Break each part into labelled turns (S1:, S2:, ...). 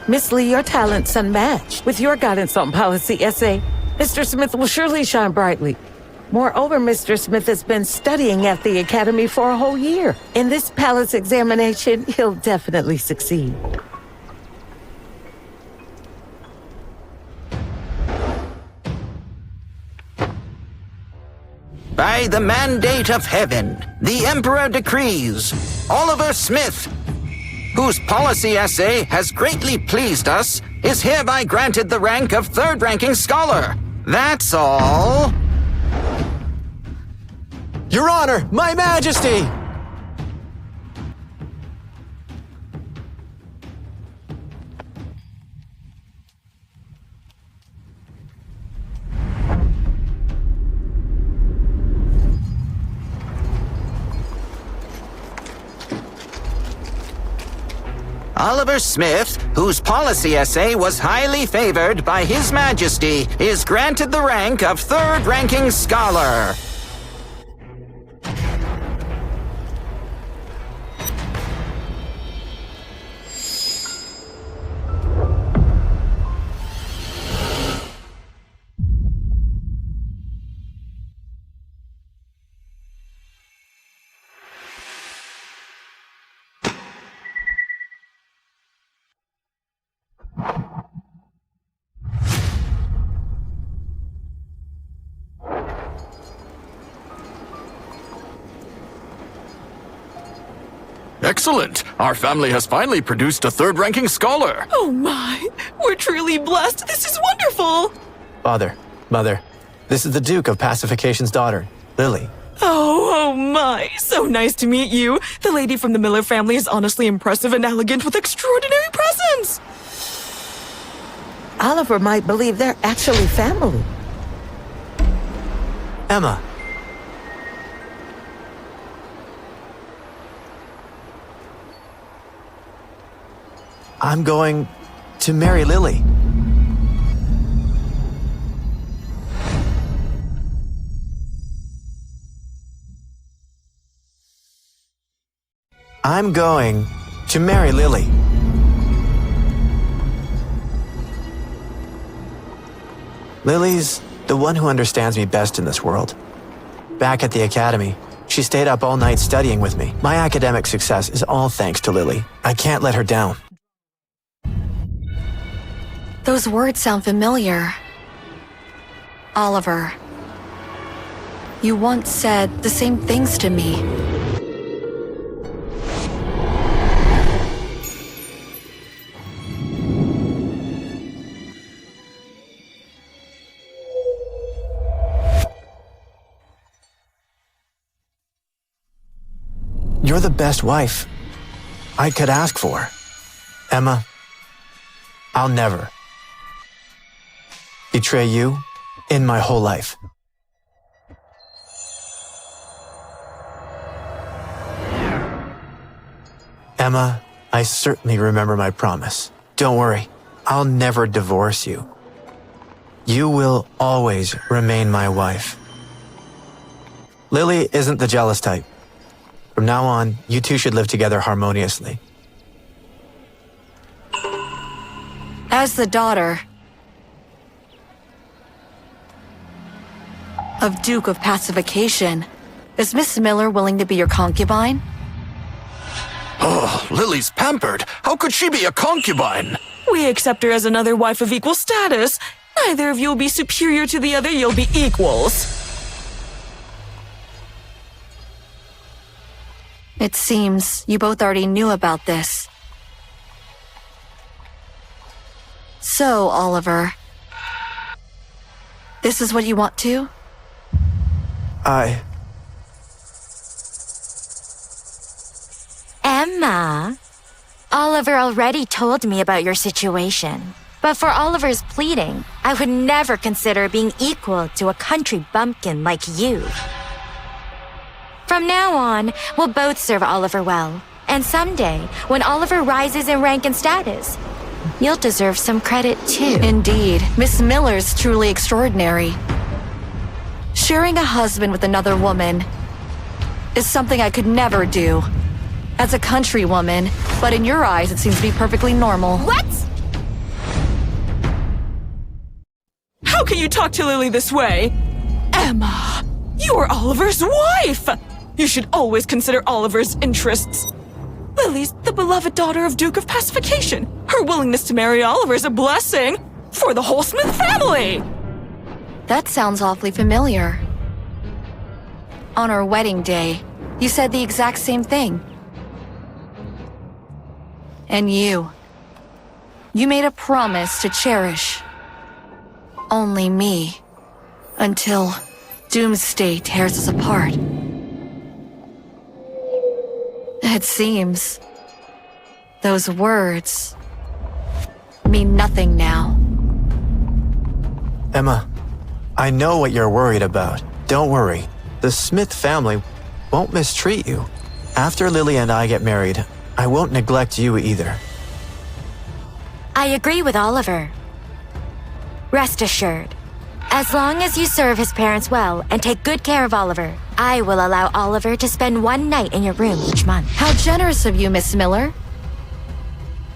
S1: Miss Lee, your talent's unmatched. With your guidance on policy essay, Mr. Smith will surely shine brightly. Moreover, Mr. Smith has been studying at the Academy for a whole year. In this palace examination, he'll definitely succeed.
S2: By the mandate of heaven, the Emperor decrees Oliver Smith, whose policy essay has greatly pleased us, is hereby granted the rank of third-ranking scholar. That's all.
S3: Your Honor, my Majesty!
S2: Oliver Smith, whose policy essay was highly favored by His Majesty, is granted the rank of third-ranking scholar.
S4: Excellent! Our family has finally produced a third-ranking scholar!
S5: Oh my! We're truly blessed! This is wonderful!
S3: Father, Mother, this is the Duke of Pacification's daughter, Lily.
S5: Oh my! So nice to meet you! The lady from the Miller family is honestly impressive and elegant with extraordinary presence!
S1: Oliver might believe they're actually family.
S3: Emma. I'm going to marry Lily. I'm going to marry Lily. Lily's the one who understands me best in this world. Back at the academy, she stayed up all night studying with me. My academic success is all thanks to Lily. I can't let her down.
S6: Those words sound familiar. Oliver, you once said the same things to me.
S3: You're the best wife I could ask for. Emma, I'll never betray you in my whole life. Emma, I certainly remember my promise. Don't worry, I'll never divorce you. You will always remain my wife. Lily isn't the jealous type. From now on, you two should live together harmoniously.
S6: As the daughter of Duke of Pacification, is Miss Miller willing to be your concubine?
S4: Oh, Lily's pampered. How could she be a concubine?
S5: We accept her as another wife of equal status. Neither of you will be superior to the other, you'll be equals.
S6: It seems you both already knew about this. So, Oliver, this is what you want to?
S7: Emma, Oliver already told me about your situation. But for Oliver's pleading, I would never consider being equal to a country bumpkin like you. From now on, we'll both serve Oliver well. And someday, when Oliver rises in rank and status, you'll deserve some credit too.
S6: Indeed, Miss Miller's truly extraordinary. Sharing a husband with another woman is something I could never do. As a country woman, but in your eyes it seems to be perfectly normal.
S7: What?
S5: How can you talk to Lily this way? Emma, you are Oliver's wife! You should always consider Oliver's interests. Lily's the beloved daughter of Duke of Pacification. Her willingness to marry Oliver is a blessing for the whole Smith family!
S6: That sounds awfully familiar. On our wedding day, you said the exact same thing. And you made a promise to cherish only me until Doomsday tears us apart. It seems those words mean nothing now.
S3: Emma, I know what you're worried about. Don't worry. The Smith family won't mistreat you. After Lily and I get married, I won't neglect you either.
S7: I agree with Oliver. Rest assured, as long as you serve his parents well and take good care of Oliver, I will allow Oliver to spend one night in your room each month.
S6: How generous of you, Miss Miller.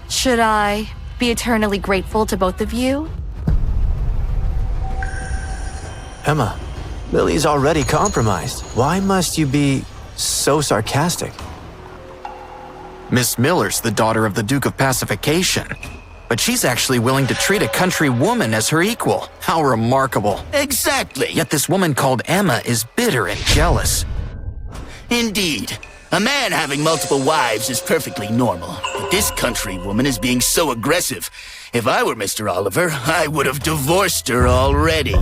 S6: Should I be eternally grateful to both of you?
S3: Emma, Lily's already compromised. Why must you be so sarcastic?
S2: Miss Miller's the daughter of the Duke of Pacification. But she's actually willing to treat a country woman as her equal. How remarkable.
S8: Exactly.
S2: Yet this woman called Emma is bitter and jealous.
S8: Indeed. A man having multiple wives is perfectly normal. But this country woman is being so aggressive. If I were Mr. Oliver, I would have divorced her already.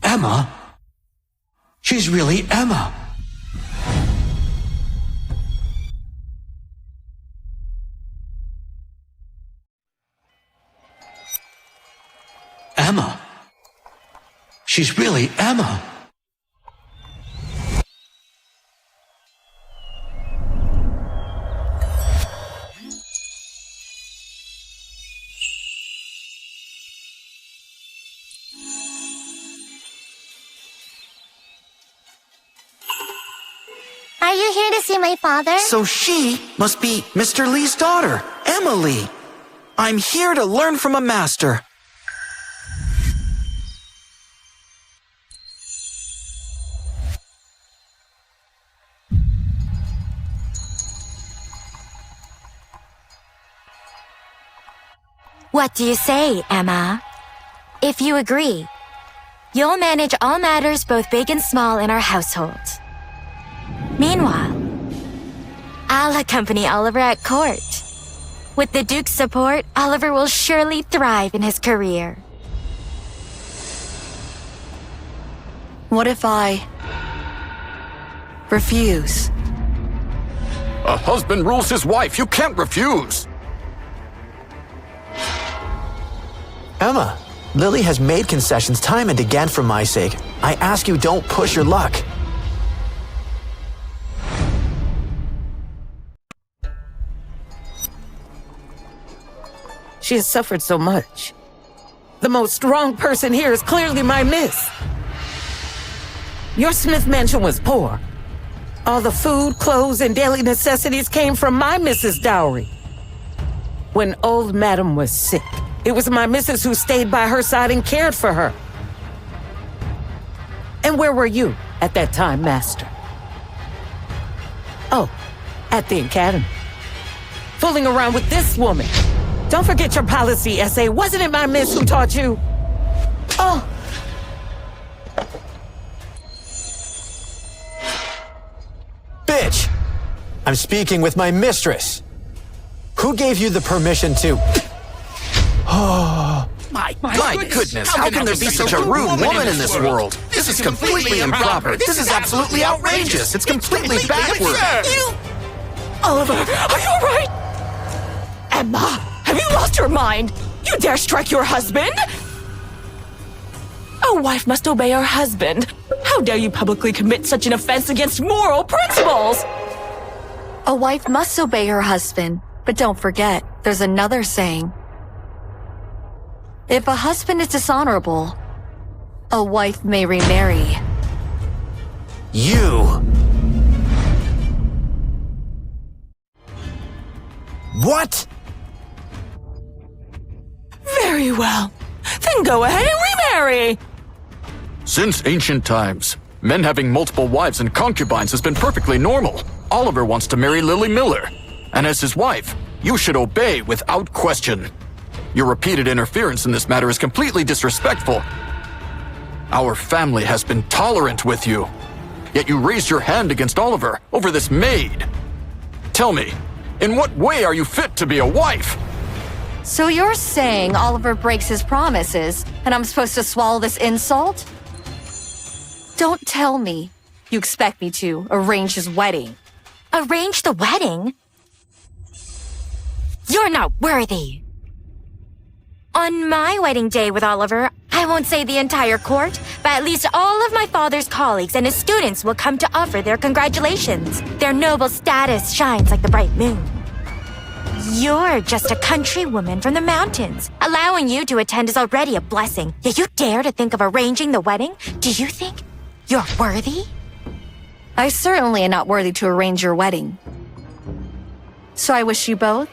S9: Emma? She's really Emma. Emma? She's really Emma.
S7: Are you here to see my father?
S2: So she must be Mr. Lee's daughter, Emily. I'm here to learn from a master.
S7: What do you say, Emma? If you agree, you'll manage all matters both big and small in our household. Meanwhile, I'll accompany Oliver at court. With the Duke's support, Oliver will surely thrive in his career.
S6: What if I refuse?
S4: A husband rules his wife. You can't refuse.
S3: Emma, Lily has made concessions time and again for my sake. I ask you, don't push your luck.
S1: She has suffered so much. The most wrong person here is clearly my miss. Your Smith mansion was poor. All the food, clothes, and daily necessities came from my Mrs. Dowry. When old Madam was sick, it was my missus who stayed by her side and cared for her. And where were you at that time, Master? Oh, at the academy. Fooling around with this woman. Don't forget your policy essay. Wasn't it my miss who taught you? Oh.
S3: Bitch! I'm speaking with my mistress. Who gave you the permission to...
S8: My
S2: goodness, how can there be such a rude woman in this world? This is completely improper. This is absolutely outrageous. It's completely backward.
S5: Oliver, are you alright? Emma, have you lost your mind? You dare strike your husband? A wife must obey her husband. How dare you publicly commit such an offense against moral principles?
S6: A wife must obey her husband, but don't forget, there's another saying. If a husband is dishonorable, A wife may remarry.
S3: You! What?
S5: Very well. Then go ahead and remarry!
S4: Since ancient times, men having multiple wives and concubines has been perfectly normal. Oliver wants to marry Lily Miller, and as his wife, you should obey without question. Your repeated interference in this matter is completely disrespectful. Our family has been tolerant with you, yet you raised your hand against Oliver over this maid. Tell me, in what way are you fit to be a wife?
S6: So you're saying Oliver breaks his promises, and I'm supposed to swallow this insult? Don't tell me you expect me to arrange his wedding.
S7: Arrange the wedding? You're not worthy. On my wedding day with Oliver, I won't say the entire court, but at least all of my father's colleagues and his students will come to offer their congratulations. Their noble status shines like the bright moon. You're just a country woman from the mountains. Allowing you to attend is already a blessing, yet you dare to think of arranging the wedding? Do you think you're worthy?
S6: I certainly am not worthy to arrange your wedding. So I wish you both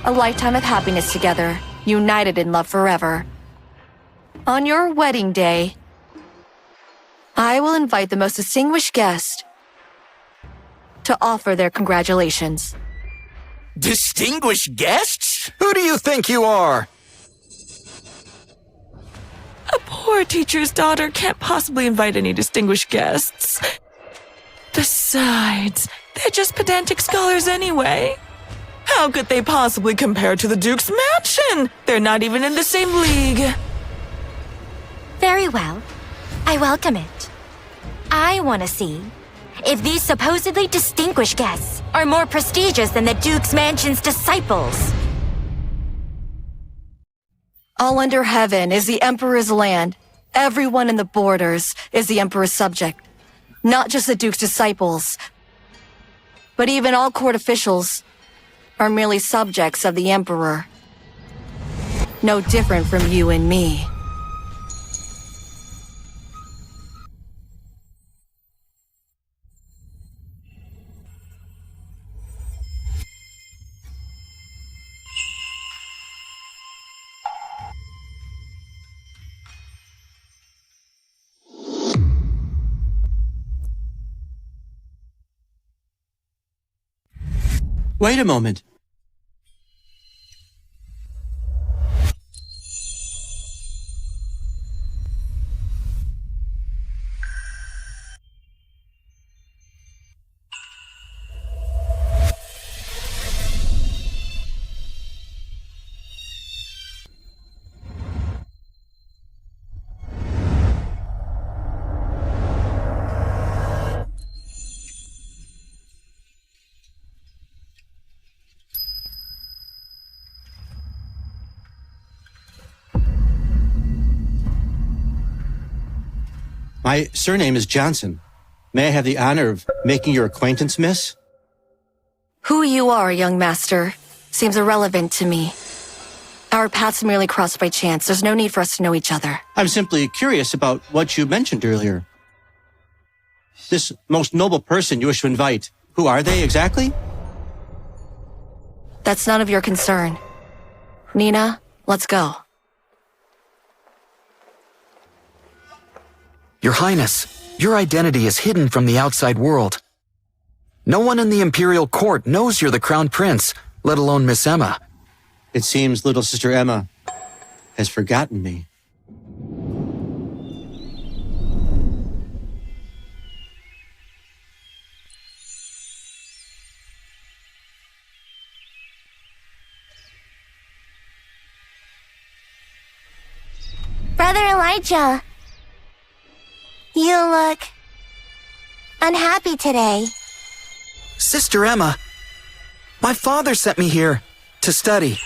S6: a lifetime of happiness together, united in love forever. On your wedding day, I will invite the most distinguished guest to offer their congratulations.
S8: Distinguished guests?
S2: Who do you think you are?
S5: A poor teacher's daughter can't possibly invite any distinguished guests. Besides, they're just pedantic scholars anyway. How could they possibly compare to the Duke's mansion? They're not even in the same league.
S7: Very well. I welcome it. I want to see if these supposedly distinguished guests are more prestigious than the Duke's mansion's disciples.
S6: All under heaven is the Emperor's land. Everyone in the borders is the Emperor's subject. Not just the Duke's disciples, but even all court officials are merely subjects of the Emperor. No different from you and me.
S9: Wait a moment. My surname is Johnson. May I have the honor of making your acquaintance, miss?
S6: Who you are, young master, seems irrelevant to me. Our paths merely crossed by chance. There's no need for us to know each other.
S9: I'm simply curious about what you mentioned earlier. This most noble person you wish to invite, who are they exactly?
S6: That's none of your concern. Nina, let's go.
S2: Your Highness, your identity is hidden from the outside world. No one in the Imperial Court knows you're the Crown Prince, let alone Miss Emma.
S9: It seems little sister Emma has forgotten me.
S7: Brother Elijah, you look unhappy today.
S2: Sister Emma, my father sent me here to study.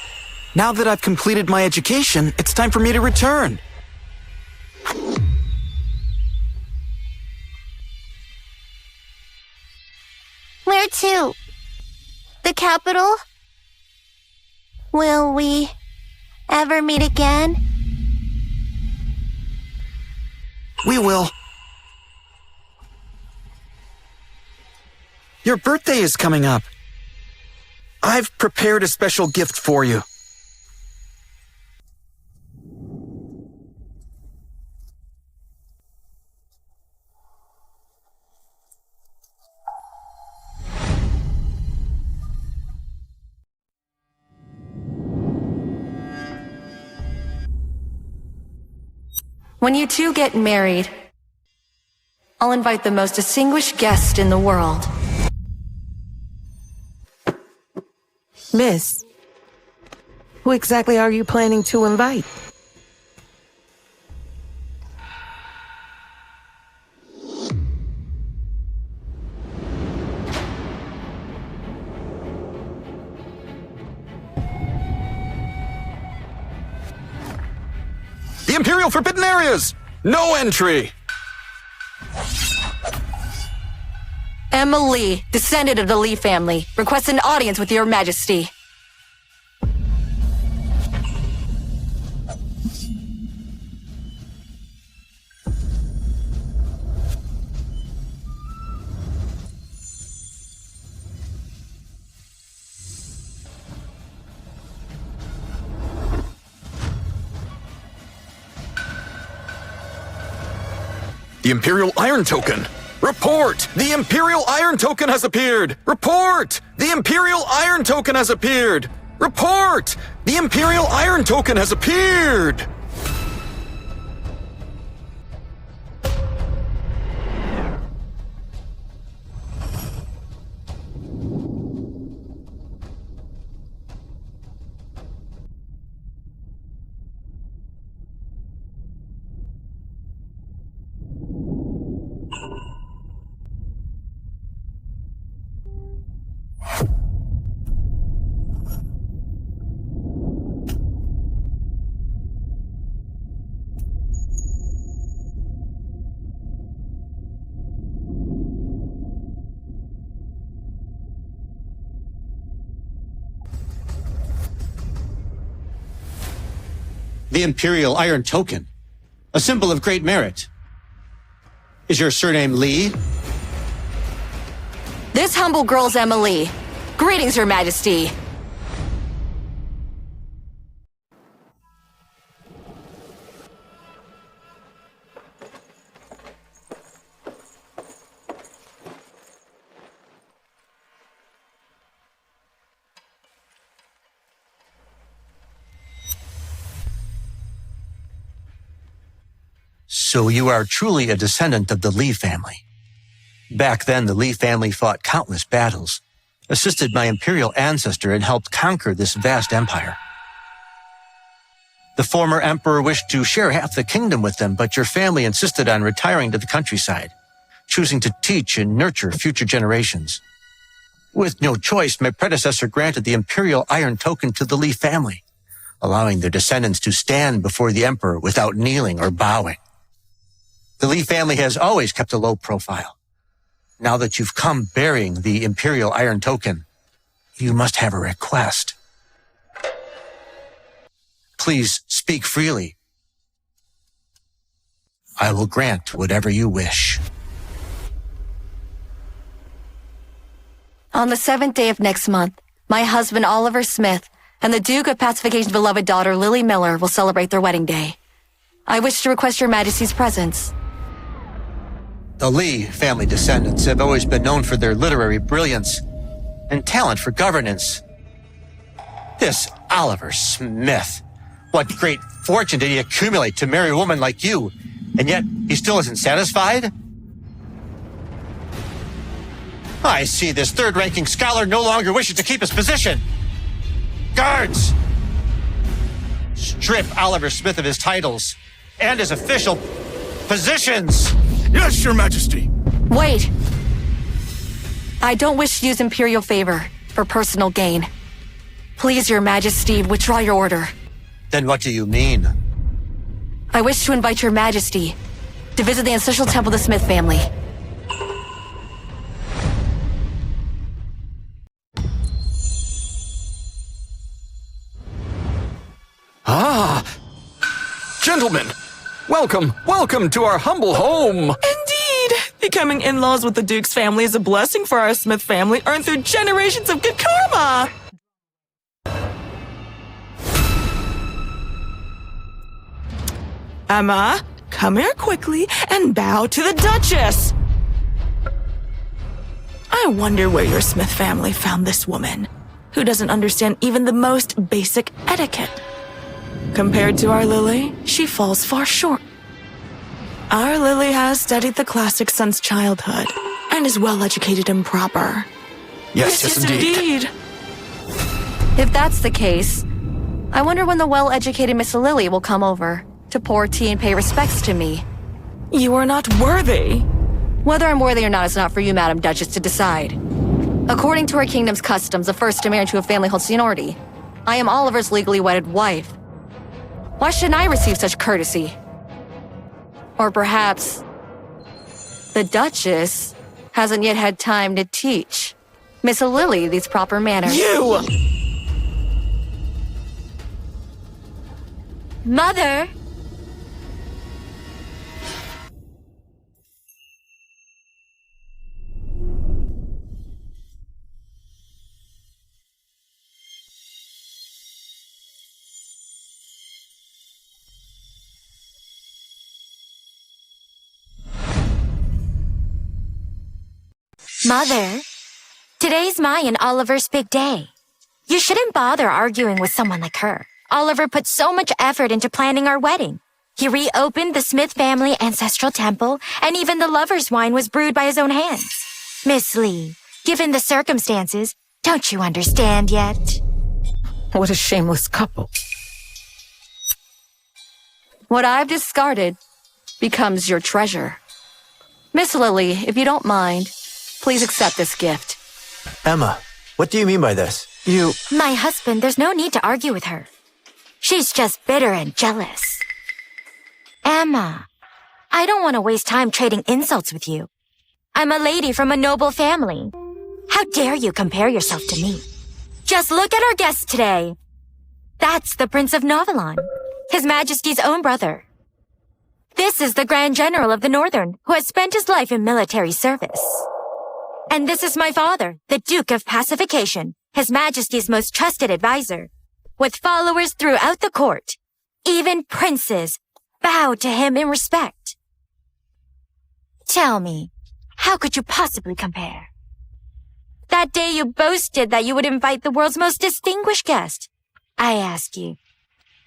S2: Now that I've completed my education, it's time for me to return.
S7: Where to? The capital? Will we ever meet again?
S2: We will. Your birthday is coming up. I've prepared a special gift for you.
S6: When you two get married, I'll invite the most distinguished guest in the world.
S1: Miss, who exactly are you planning to invite?
S4: The Imperial Forbidden Areas! No entry!
S6: Emma Lee, descendant of the Lee family, requests an audience with your majesty.
S4: The Imperial Iron Token! Report! The Imperial Iron Token has appeared! Report! The Imperial Iron Token has appeared! Report! The Imperial Iron Token has appeared!
S9: The Imperial Iron Token, a symbol of great merit. Is your surname Lee?
S6: This humble girl's Emma Lee. Greetings, your majesty.
S3: So you are truly a descendant of the Lee family. Back then, the Lee family fought countless battles, assisted my imperial ancestor, and helped conquer this vast empire. The former emperor wished to share half the kingdom with them, but your family insisted on retiring to the countryside, choosing to teach and nurture future generations. With no choice, my predecessor granted the Imperial Iron Token to the Lee family, allowing their descendants to stand before the emperor without kneeling or bowing. The Lee family has always kept a low profile. Now that you've come bearing the Imperial Iron Token, you must have a request. Please speak freely. I will grant whatever you wish.
S6: On the 7th day of next month, my husband Oliver Smith and the Duke of Pacification's beloved daughter Lily Miller will celebrate their wedding day. I wish to request your majesty's presence.
S3: The Lee family descendants have always been known for their literary brilliance and talent for governance. This Oliver Smith, what great fortune did he accumulate to marry a woman like you, and yet he still isn't satisfied? I see this third-ranking scholar no longer wishes to keep his position. Guards! Strip Oliver Smith of his titles and his official positions!
S4: Yes, Your Majesty!
S6: Wait! I don't wish to use imperial favor for personal gain. Please, your majesty, withdraw your order.
S3: Then what do you mean?
S6: I wish to invite your majesty to visit the ancestral temple of the Smith family.
S4: Ah! Gentlemen, Welcome to our humble home.
S5: Indeed! Becoming in-laws with the Duke's family is a blessing for our Smith family, earned through generations of good karma! Emma, come here quickly and bow to the Duchess! I wonder where your Smith family found this woman, who doesn't understand even the most basic etiquette. Compared to our Lily, she falls far short. Our Lily has studied the classics since childhood, and is well-educated and proper.
S4: Yes, indeed.
S6: If that's the case, I wonder when the well-educated Miss Lily will come over to pour tea and pay respects to me.
S5: You are not worthy.
S6: Whether I'm worthy or not is not for you, Madam Duchess, to decide. According to our kingdom's customs, the first to marry into a family holds seniority. I am Oliver's legally wedded wife. Why shouldn't I receive such courtesy? Or perhaps the Duchess hasn't yet had time to teach Miss Lily these proper manners.
S5: You!
S7: Mother! Mother, today's my and Oliver's big day. You shouldn't bother arguing with someone like her. Oliver put so much effort into planning our wedding. He reopened the Smith family ancestral temple, and even the lover's wine was brewed by his own hands. Miss Lee, given the circumstances, don't you understand yet?
S1: What a shameless couple.
S6: What I've discarded becomes your treasure. Miss Lily, if you don't mind, please accept this gift.
S3: Emma, what do you mean by this?
S7: My husband, there's no need to argue with her. She's just bitter and jealous. Emma, I don't want to waste time trading insults with you. I'm a lady from a noble family. How dare you compare yourself to me? Just look at our guest today. That's the Prince of Novelon, His Majesty's own brother. This is the Grand General of the Northern, who has spent his life in military service. And this is my father, the Duke of Pacification, His Majesty's most trusted advisor, with followers throughout the court. Even princes bow to him in respect. Tell me, how could you possibly compare? That day you boasted that you would invite the world's most distinguished guest. I ask you,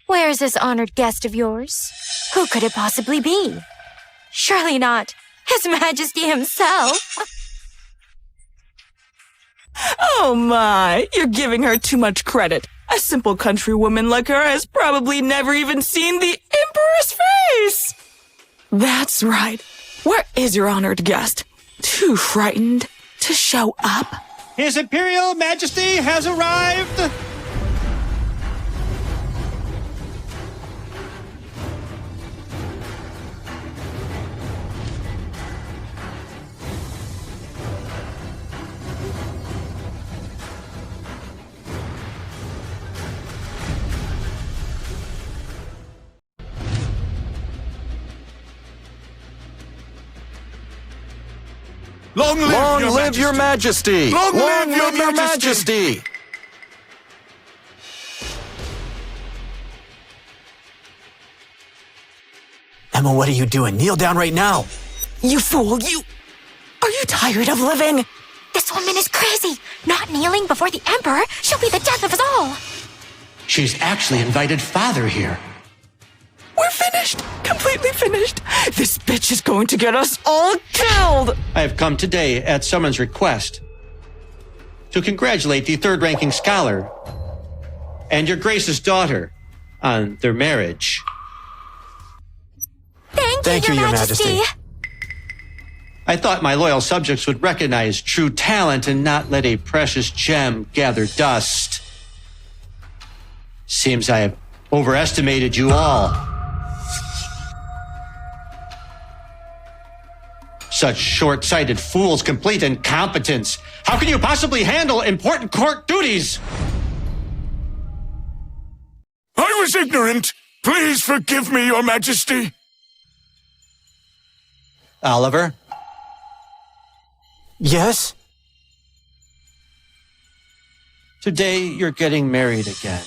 S7: where is this honored guest of yours? Who could it possibly be? Surely not His Majesty himself.
S5: Oh my, you're giving her too much credit. A simple countrywoman like her has probably never even seen the Emperor's face. That's right. Where is your honored guest? Too frightened to show up?
S9: His Imperial Majesty has arrived!
S4: Long live your majesty!
S10: Long live your majesty!
S3: Emma, what are you doing? Kneel down right now.
S5: You fool, you... Are you tired of living?
S7: This woman is crazy. Not kneeling before the Emperor, she'll be the death of us all.
S9: She's actually invited Father here.
S5: We're finished. Completely finished. This bitch is going to get us all killed.
S9: I have come today at someone's request to congratulate the third-ranking scholar and your Grace's daughter on their marriage.
S7: Thank you, Your Majesty.
S9: I thought my loyal subjects would recognize true talent and not let a precious gem gather dust. Seems I have overestimated you all. Such short-sighted fools, complete incompetence. How can you possibly handle important court duties?
S10: I was ignorant. Please forgive me, Your Majesty.
S9: Oliver?
S3: Yes?
S9: Today, you're getting married again.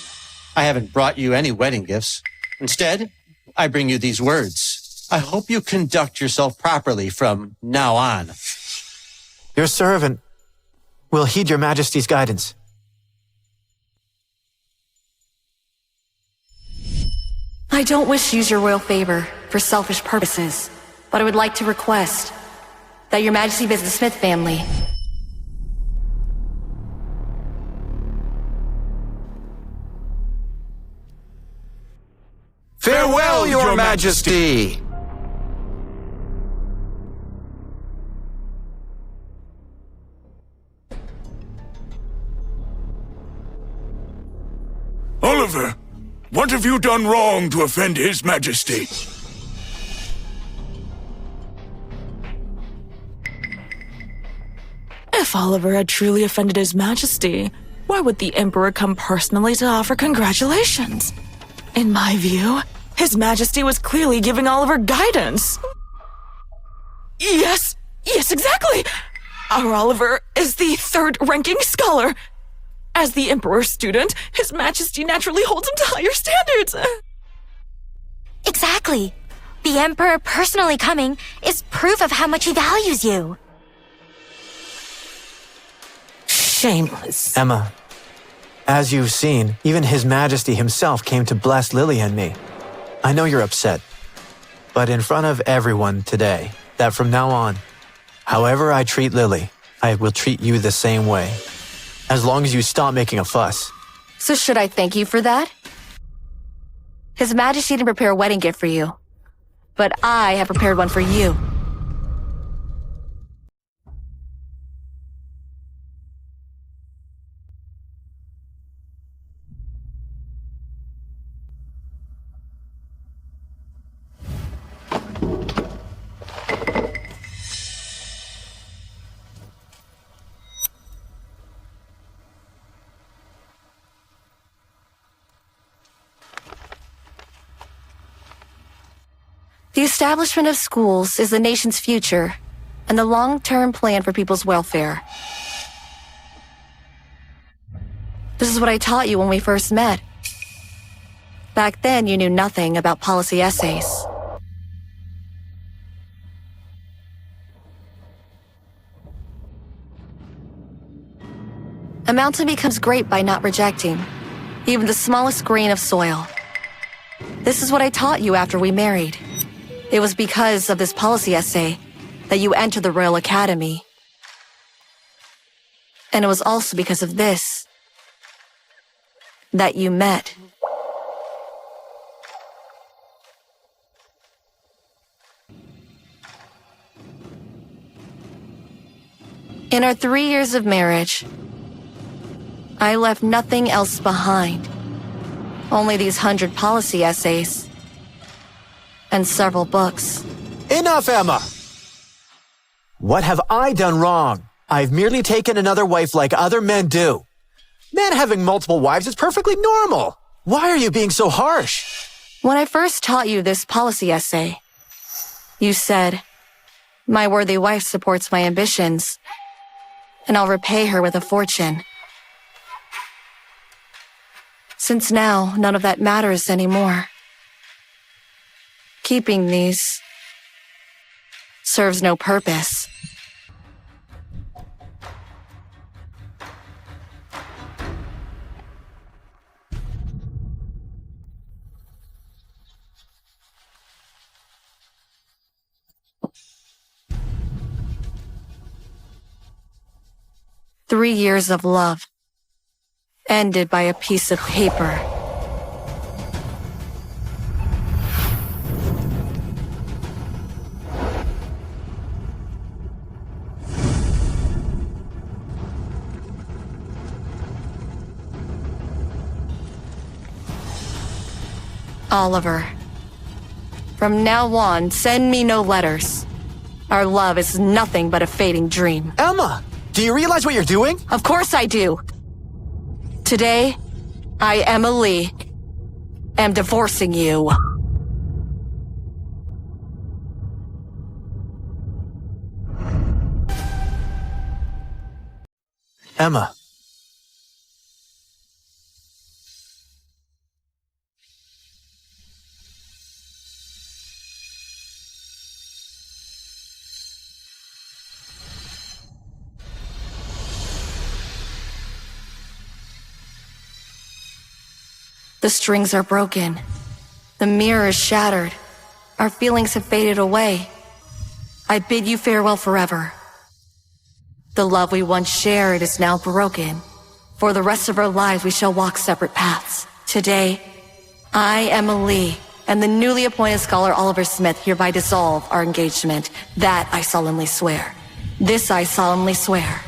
S9: I haven't brought you any wedding gifts. Instead, I bring you these words. I hope you conduct yourself properly from now on.
S3: Your servant will heed your majesty's guidance.
S6: I don't wish to use your royal favor for selfish purposes, but I would like to request that your majesty visit the Smith family.
S2: Farewell, Your Majesty!
S10: Oliver, what have you done wrong to offend His Majesty?
S5: If Oliver had truly offended His Majesty, why would the Emperor come personally to offer congratulations? In my view, His Majesty was clearly giving Oliver guidance. Yes, exactly! Our Oliver is the third-ranking scholar. As the Emperor's student, His Majesty naturally holds him to higher standards.
S7: Exactly. The Emperor personally coming is proof of how much he values you.
S1: Shameless.
S3: Emma, as you've seen, even His Majesty himself came to bless Lily and me. I know you're upset, but in front of everyone today, that from now on, however I treat Lily, I will treat you the same way. As long as you stop making a fuss.
S6: So should I thank you for that? His Majesty didn't prepare a wedding gift for you, but I have prepared one for you. The establishment of schools is the nation's future and the long-term plan for people's welfare. This is what I taught you when we first met. Back then, you knew nothing about policy essays. A mountain becomes great by not rejecting even the smallest grain of soil. This is what I taught you after we married. It was because of this policy essay that you entered the Royal Academy. And it was also because of this that you met. In our 3 years of marriage, I left nothing else behind. Only these 100 policy essays. And several books.
S3: Enough, Emma! What have I done wrong? I've merely taken another wife like other men do. Men having multiple wives is perfectly normal. Why are you being so harsh?
S6: When I first taught you this policy essay, you said, "My worthy wife supports my ambitions, and I'll repay her with a fortune." Since now, none of that matters anymore. Keeping these serves no purpose. Three years of love ended by a piece of paper. Oliver, from now on, send me no letters. Our love is nothing but a fading dream.
S3: Emma, do you realize what you're doing?
S6: Of course I do. Today, I, Emily, am divorcing you.
S3: Emma.
S6: The strings are broken. The mirror is shattered. Our feelings have faded away. I bid you farewell forever. The love we once shared is now broken. For the rest of our lives, we shall walk separate paths. Today, I, Emma Lee, and the newly appointed scholar Oliver Smith hereby dissolve our engagement. That I solemnly swear. This I solemnly swear.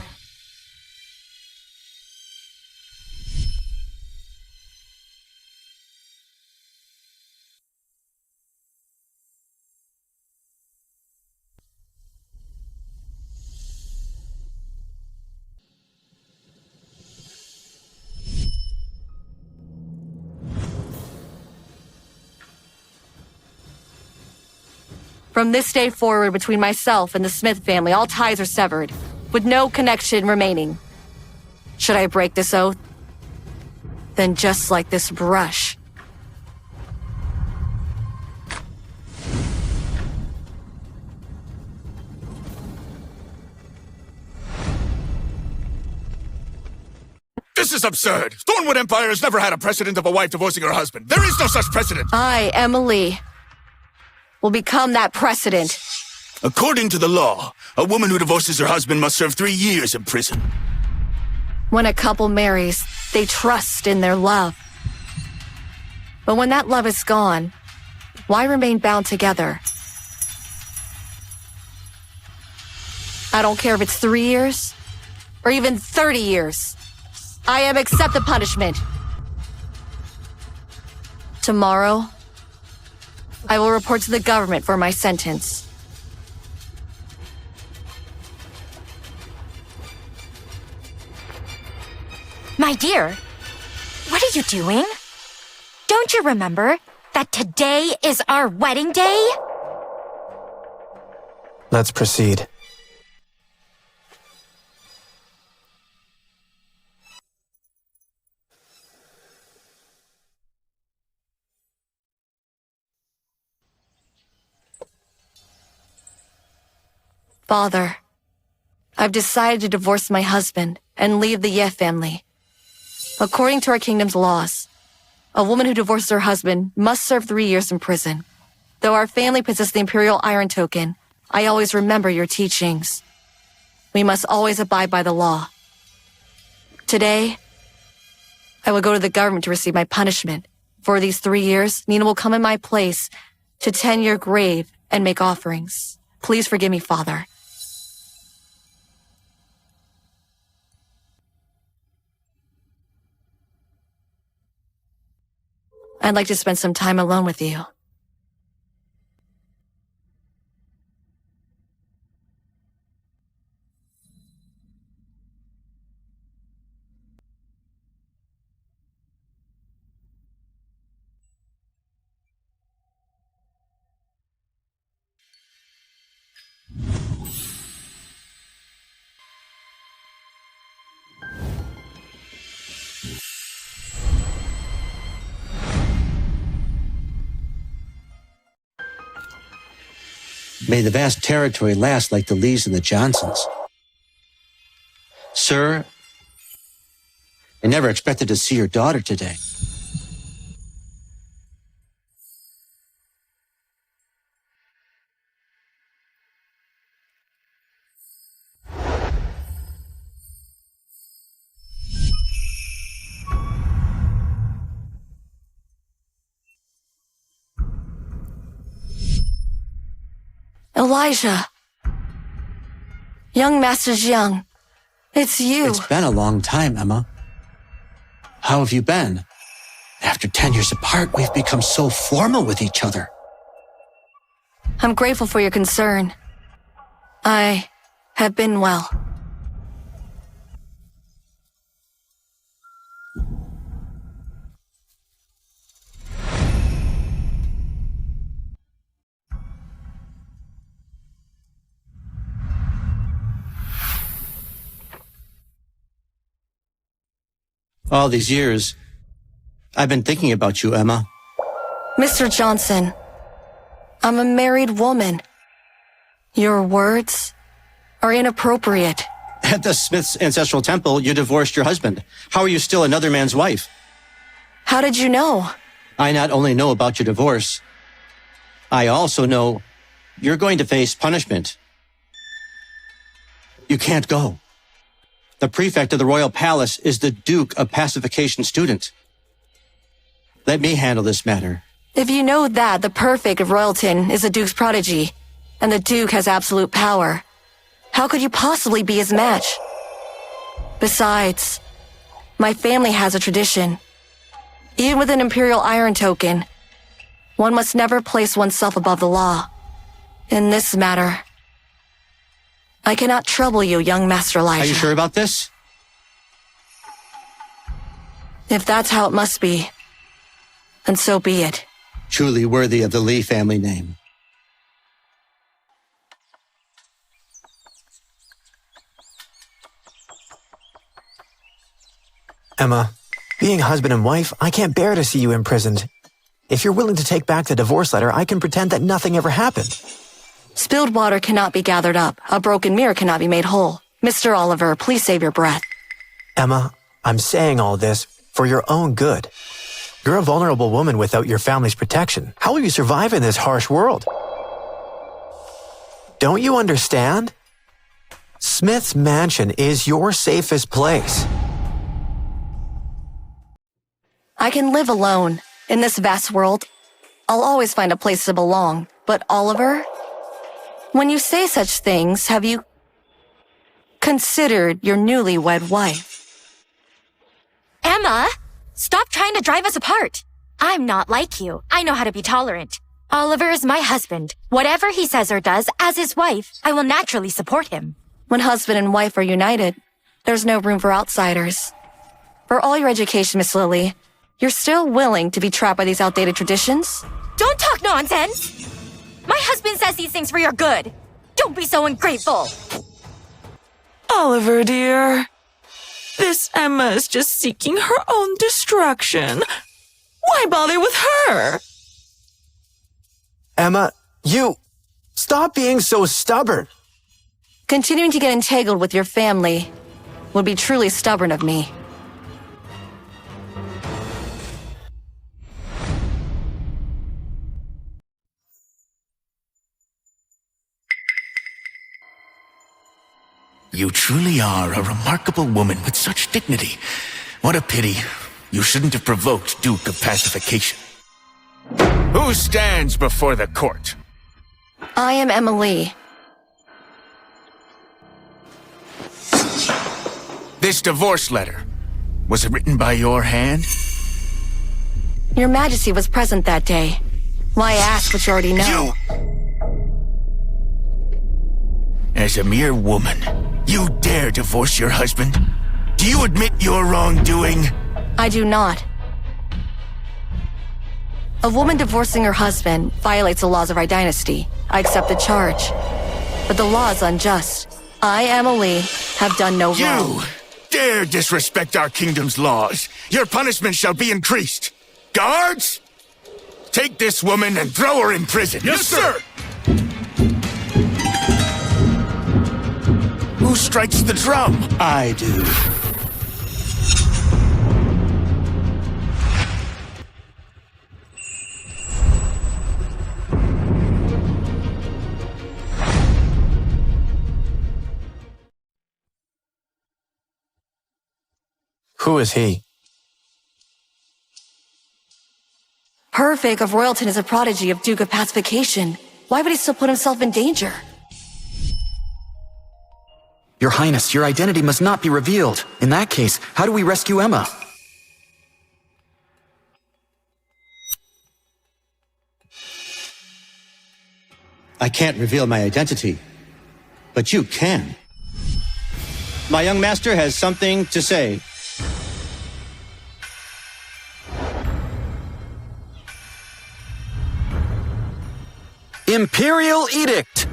S6: From this day forward, between myself and the Smith family, all ties are severed, with no connection remaining. Should I break this oath? Then just like this brush.
S10: This is absurd. Thornwood Empire has never had a precedent of a wife divorcing her husband. There is no such precedent.
S6: I, Emily, will become that precedent.
S10: According to the law, a woman who divorces her husband must serve 3 years in prison.
S6: When a couple marries, they trust in their love. But when that love is gone, why remain bound together? I don't care if it's 3 years or even 30 years. I am accept the punishment. Tomorrow, I will report to the government for my sentence.
S7: My dear, what are you doing? Don't you remember that today is our wedding day?
S3: Let's proceed.
S6: Father, I've decided to divorce my husband and leave the Ye family. According to our kingdom's laws, a woman who divorces her husband must serve 3 years in prison. Though our family possesses the Imperial Iron Token, I always remember your teachings. We must always abide by the law. Today, I will go to the government to receive my punishment. For these 3 years, Nina will come in my place to tend your grave and make offerings. Please forgive me, Father. I'd like to spend some time alone with you.
S9: May the vast territory last like the Lees and the Johnsons. Sir, I never expected to see your daughter today.
S6: Elijah. Young Master Jiang. It's you.
S9: It's been a long time, Emma. How have you been? After 10 years apart, we've become so formal with each other.
S6: I'm grateful for your concern. I have been well.
S9: All these years, I've been thinking about you, Emma.
S6: Mr. Johnson, I'm a married woman. Your words are inappropriate.
S9: At the Smith's ancestral temple, you divorced your husband. How are you still another man's wife?
S6: How did you know?
S9: I not only know about your divorce, I also know you're going to face punishment. You can't go. The prefect of the royal palace is the Duke of Pacification student. Let me handle this matter.
S6: If you know that the perfect of Royalton is the Duke's prodigy, and the Duke has absolute power, how could you possibly be his match? Besides, my family has a tradition. Even with an Imperial Iron token, one must never place oneself above the law. In this matter, I cannot trouble you, young Master Elijah.
S9: Are you sure about this?
S6: If that's how it must be, then so be it.
S9: Truly worthy of the Lee family name.
S3: Emma, being husband and wife, I can't bear to see you imprisoned. If you're willing to take back the divorce letter, I can pretend that nothing ever happened.
S6: Spilled water cannot be gathered up. A broken mirror cannot be made whole. Mr. Oliver, please save your breath.
S3: Emma, I'm saying all this for your own good. You're a vulnerable woman without your family's protection. How will you survive in this harsh world? Don't you understand? Smith's mansion is your safest place.
S6: I can live alone. In this vast world, I'll always find a place to belong. But Oliver, when you say such things, have you considered your newlywed wife?
S7: Emma, stop trying to drive us apart. I'm not like you. I know how to be tolerant. Oliver is my husband. Whatever he says or does, as his wife, I will naturally support him.
S6: When husband and wife are united, there's no room for outsiders. For all your education, Miss Lily, you're still willing to be trapped by these outdated traditions?
S7: Don't talk nonsense! My husband says these things for your good. Don't be so ungrateful.
S5: Oliver, dear. This Emma is just seeking her own destruction. Why bother with her?
S3: Emma, stop being so stubborn.
S6: Continuing to get entangled with your family would be truly stubborn of me.
S8: You truly are a remarkable woman with such dignity. What a pity. You shouldn't have provoked Duke of Pacification.
S10: Who stands before the court?
S6: I am Emily.
S10: This divorce letter, was it written by your hand?
S6: Your Majesty was present that day. Why ask what you already know?
S8: As a mere woman, you dare divorce your husband? Do you admit your wrongdoing?
S6: I do not. A woman divorcing her husband violates the laws of our dynasty. I accept the charge. But the law is unjust. I, Emily, have done no wrong.
S10: You dare disrespect our kingdom's laws. Your punishment shall be increased. Guards, take this woman and throw her in prison. Yes, sir! Who strikes the drum?
S9: I do.
S3: Who is he?
S6: Perfect of Royalton is a prodigy of Duke of Pacification. Why would he still put himself in danger?
S4: Your Highness, your identity must not be revealed. In that case, how do we rescue Emma?
S9: I can't reveal my identity, but you can. My young master has something to say.
S4: Imperial Edict!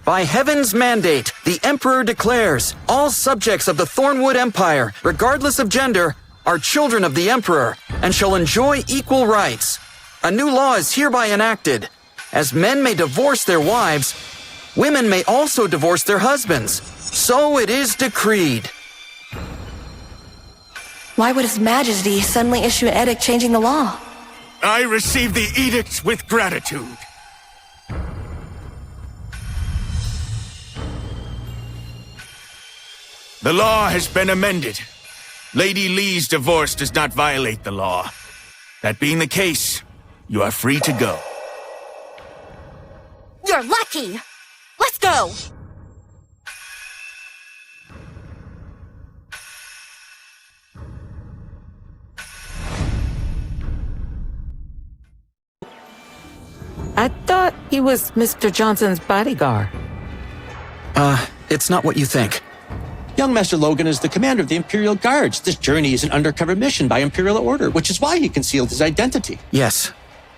S2: By heaven's mandate, the Emperor declares all subjects of the Thornwood Empire, regardless of gender, are children of the Emperor and shall enjoy equal rights. A new law is hereby enacted. As men may divorce their wives, women may also divorce their husbands. So it is decreed.
S6: Why would His Majesty suddenly issue an edict changing the law?
S10: I receive the edict with gratitude. The law has been amended. Lady Lee's divorce does not violate the law. That being the case, you are free to go.
S7: You're lucky! Let's go!
S1: I thought he was Mr. Johnson's bodyguard.
S2: It's not what you think.
S9: Young Master Logan is the commander of the Imperial Guards. This journey is an undercover mission by Imperial order, which is why he concealed his identity.
S2: Yes.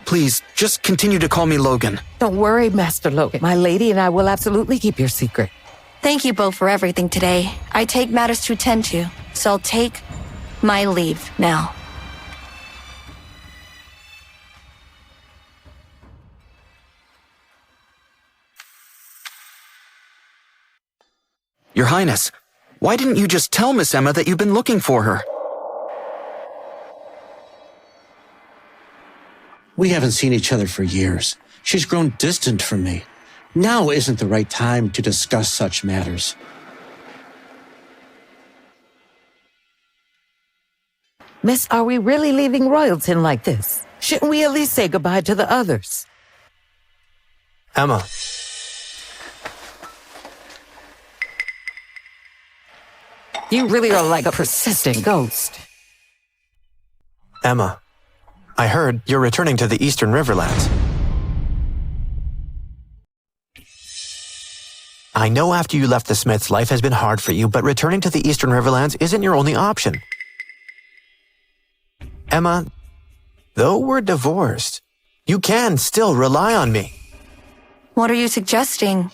S2: Please, just continue to call me Logan.
S1: Don't worry, Master Logan. My lady and I will absolutely keep your secret.
S6: Thank you both for everything today. I take matters to attend to, so I'll take my leave now.
S2: Your Highness, why didn't you just tell Miss Emma that you've been looking for her?
S9: We haven't seen each other for years. She's grown distant from me. Now isn't the right time to discuss such matters.
S1: Miss, are we really leaving Royalton like this? Shouldn't we at least say goodbye to the others?
S3: Emma.
S1: You really are like a persistent ghost.
S3: Emma, I heard you're returning to the Eastern Riverlands. I know after you left the Smiths, life has been hard for you, but returning to the Eastern Riverlands isn't your only option. Emma, though we're divorced, you can still rely on me.
S6: What are you suggesting?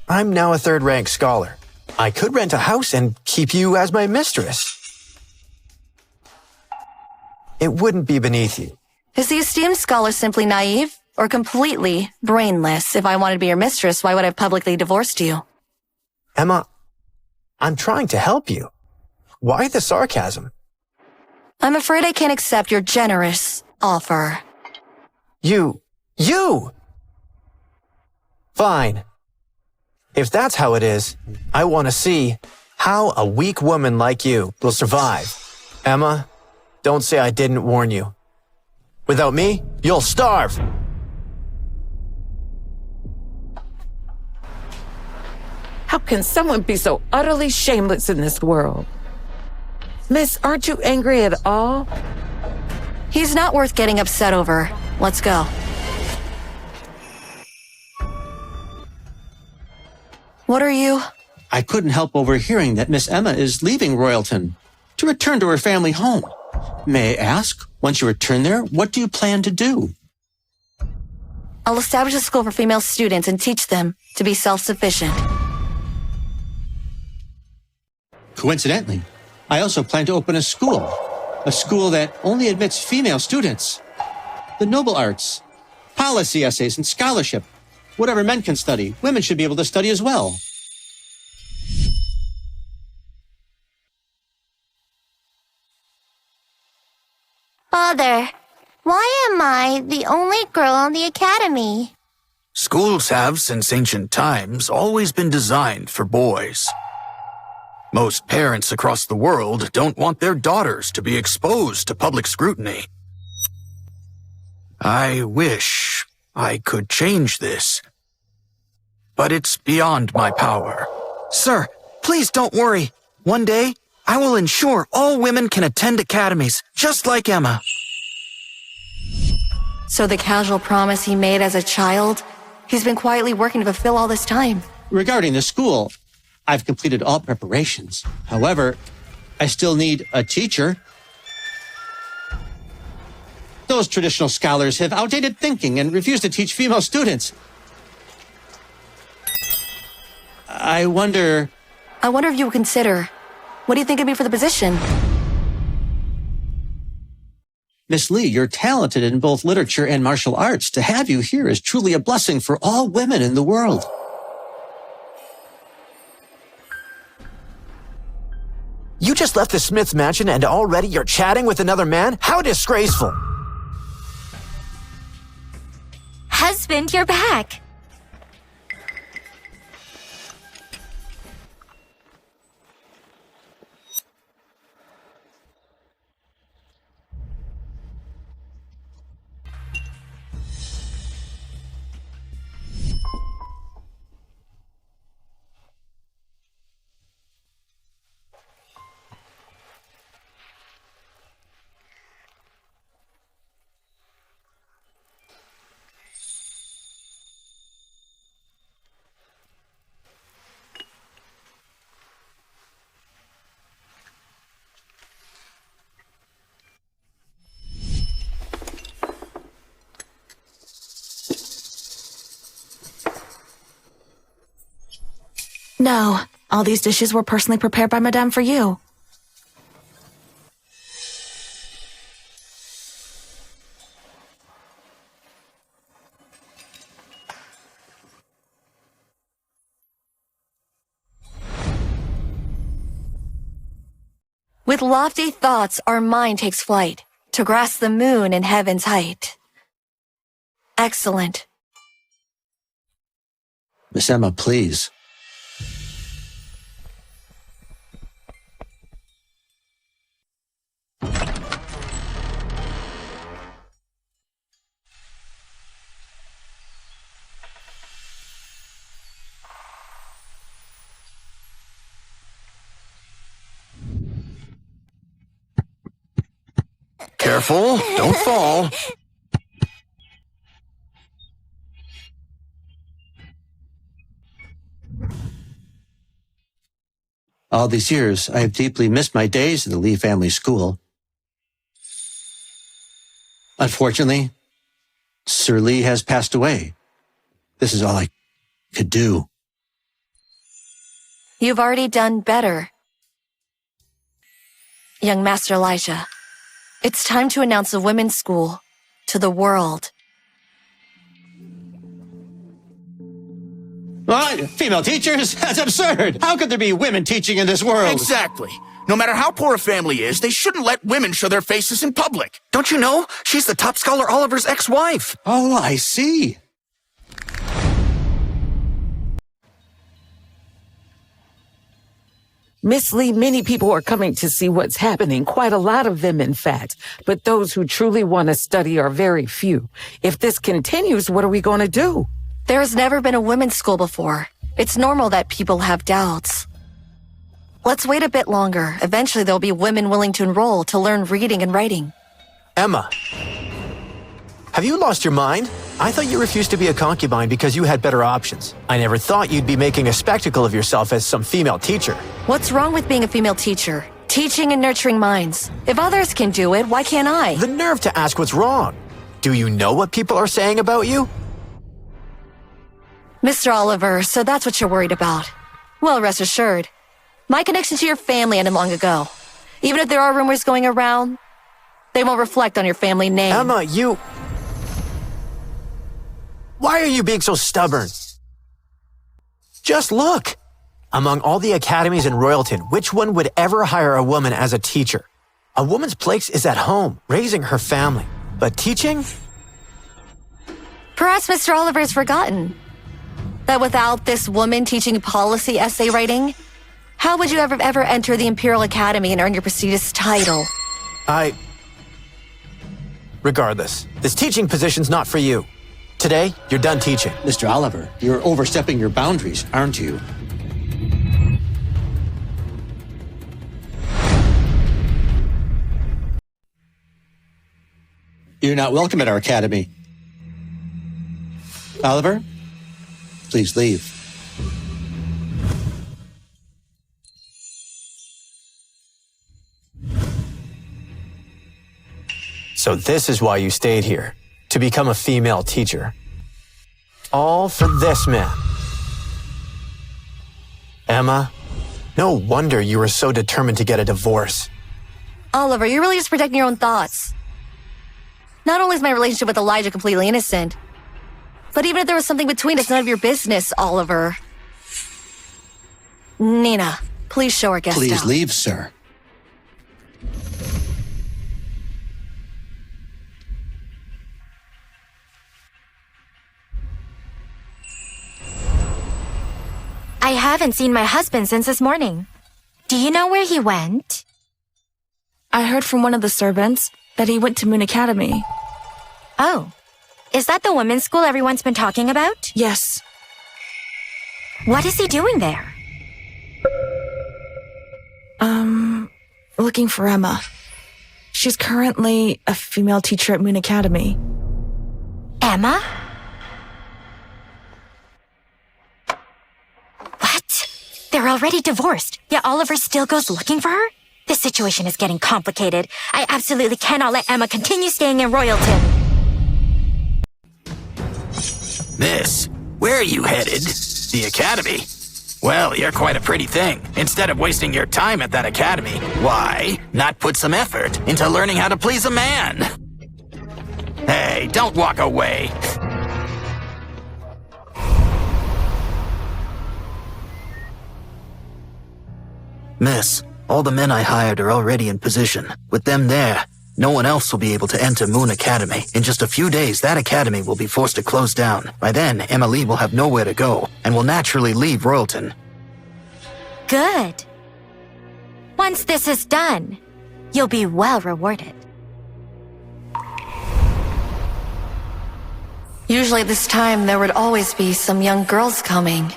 S3: I'm now a third-rank scholar. I could rent a house and keep you as my mistress. It wouldn't be beneath you.
S6: Is the esteemed scholar simply naive or completely brainless? If I wanted to be your mistress, why would I have publicly divorced you?
S3: Emma, I'm trying to help you. Why the sarcasm?
S6: I'm afraid I can't accept your generous offer.
S3: You! Fine. If that's how it is, I want to see how a weak woman like you will survive. Emma, don't say I didn't warn you. Without me, you'll starve.
S1: How can someone be so utterly shameless in this world? Miss, aren't you angry at all?
S6: He's not worth getting upset over. Let's go. What are you?
S9: I couldn't help overhearing that Miss Emma is leaving Royalton to return to her family home. May I ask, once you return there, what do you plan to do?
S6: I'll establish a school for female students and teach them to be self-sufficient.
S9: Coincidentally, I also plan to open a school that only admits female students. The noble arts, policy essays, and scholarship. Whatever men can study, women should be able to study as well.
S7: Father, why am I the only girl in the academy?
S4: Schools have, since ancient times, always been designed for boys. Most parents across the world don't want their daughters to be exposed to public scrutiny. I wish I could change this, but it's beyond my power.
S2: Sir, please don't worry. One day, I will ensure all women can attend academies, just like Emma.
S6: So the casual promise he made as a child, he's been quietly working to fulfill all this time.
S9: Regarding the school, I've completed all preparations. However, I still need a teacher. Those traditional scholars have outdated thinking and refuse to teach female students. I wonder...
S6: I wonder if you would consider. What do you think of me for the position?
S9: Miss Lee, you're talented in both literature and martial arts. To have you here is truly a blessing for all women in the world.
S3: You just left the Smith's mansion and already you're chatting with another man? How disgraceful!
S7: Husband, you're back.
S5: No, all these dishes were personally prepared by Madame for you.
S6: With lofty thoughts, our mind takes flight to grasp the moon in heaven's height. Excellent.
S9: Miss Emma, please.
S4: Careful, don't fall.
S9: All these years, I have deeply missed my days in the Lee family school. Unfortunately, Sir Lee has passed away. This is all I could do.
S6: You've already done better. Young Master Elijah, it's time to announce a women's school to the world.
S9: What? Female teachers? That's absurd! How could there be women teaching in this world?
S8: Exactly. No matter how poor a family is, they shouldn't let women show their faces in public.
S2: Don't you know? She's the top scholar Oliver's ex-wife.
S9: Oh, I see.
S1: Miss Lee, many people are coming to see what's happening, quite a lot of them, in fact. But those who truly want to study are very few. If this continues, what are we going to do?
S6: There has never been a women's school before. It's normal that people have doubts. Let's wait a bit longer. Eventually, there'll be women willing to enroll to learn reading and writing.
S3: Emma, have you lost your mind? I thought you refused to be a concubine because you had better options. I never thought you'd be making a spectacle of yourself as some female teacher.
S6: What's wrong with being a female teacher? Teaching and nurturing minds. If others can do it, why can't I?
S3: The nerve to ask what's wrong. Do you know what people are saying about you?
S6: Mr. Oliver, so that's what you're worried about. Well, rest assured, my connection to your family ended long ago. Even if there are rumors going around, they won't reflect on your family name.
S3: Emma, you... Why are you being so stubborn? Just look. Among all the academies in Royalton, which one would ever hire a woman as a teacher? A woman's place is at home, raising her family. But teaching?
S6: Perhaps Mr. Oliver has forgotten that without this woman teaching policy essay writing, how would you ever enter the Imperial Academy and earn your prestigious title?
S3: Regardless, this teaching position's not for you. Today, you're done teaching.
S9: Mr. Oliver, you're overstepping your boundaries, aren't you? You're not welcome at our academy. Oliver, please leave.
S3: So this is why you stayed here, to become a female teacher. All for this man. Emma, no wonder you were so determined to get a divorce.
S6: Oliver, you're really just protecting your own thoughts. Not only is my relationship with Elijah completely innocent, but even if there was something between us, none of your business, Oliver. Nina, please show our guest
S9: Please
S6: out.
S9: leave, sir.
S7: I haven't seen my husband since this morning. Do you know where he went?
S5: I heard from one of the servants that he went to Moon Academy.
S7: Oh, is that the women's school everyone's been talking about?
S5: Yes.
S7: What is he doing there?
S5: Looking for Emma. She's currently a female teacher at Moon Academy.
S7: Emma? What? They're already divorced, yet Oliver still goes looking for her? This situation is getting complicated. I absolutely cannot let Emma continue staying in Royalton.
S2: Miss, where are you headed? The academy? Well, you're quite a pretty thing. Instead of wasting your time at that academy, why not put some effort into learning how to please a man? Hey, don't walk away. Miss, all the men I hired are already in position. With them there, no one else will be able to enter Moon Academy. In just a few days, that academy will be forced to close down. By then, Emily will have nowhere to go and will naturally leave Royalton.
S7: Good. Once this is done, you'll be well rewarded.
S6: Usually this time, there would always be some young girls coming.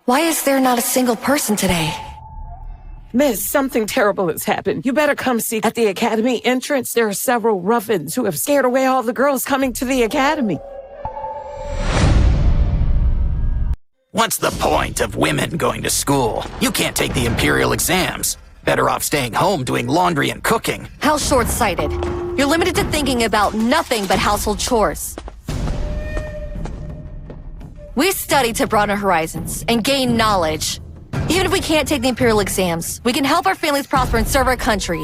S6: Why is there not a single person today?
S1: Miss, something terrible has happened. You better come see. At the academy entrance, there are several ruffians who have scared away all the girls coming to the academy.
S2: What's the point of women going to school? You can't take the Imperial exams. Better off staying home doing laundry and cooking.
S6: How short-sighted. You're limited to thinking about nothing but household chores. We study to broaden our horizons and gain knowledge. Even if we can't take the Imperial exams, we can help our families prosper and serve our country.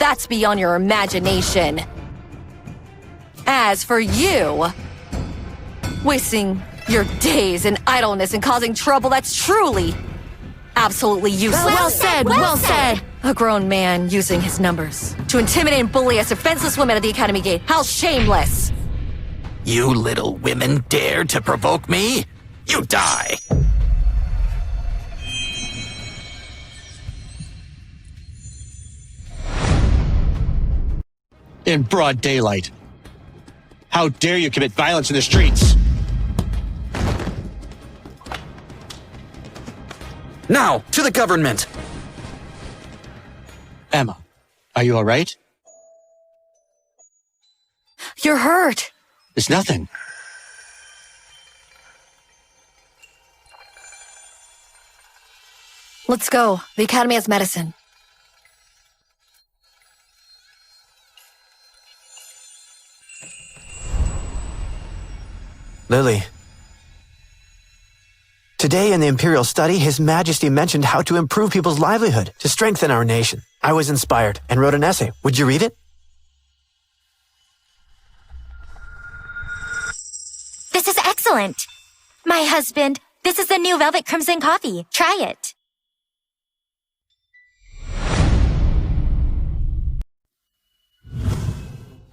S6: That's beyond your imagination. As for you, wasting your days in idleness and causing trouble, that's truly, absolutely useless.
S7: Well said, well said.
S6: A grown man using his numbers to intimidate and bully us defenseless women at the academy gate. How shameless!
S2: You little women dare to provoke me? You die!
S9: In broad daylight. How dare you commit violence in the streets?
S2: Now, to the government!
S9: Emma, are you all right?
S6: You're hurt.
S9: It's nothing.
S6: Let's go. The academy has medicine.
S3: Lily. Today in the Imperial Study, His Majesty mentioned how to improve people's livelihood to strengthen our nation. I was inspired and wrote an essay. Would you read it?
S7: This is excellent. My husband, this is the new Velvet Crimson coffee. Try it.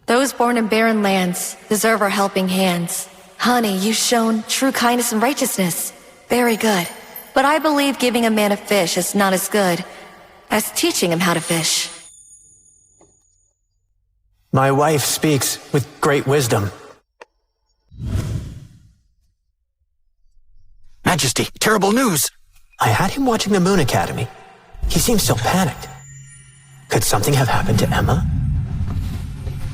S6: Those born in barren lands deserve our helping hands. Honey, you've shown true kindness and righteousness. Very good. But I believe giving a man a fish is not as good as teaching him how to fish.
S3: My wife speaks with great wisdom.
S2: Majesty, terrible news!
S3: I had him watching the Moon Academy. He seemed so panicked. Could something have happened to Emma?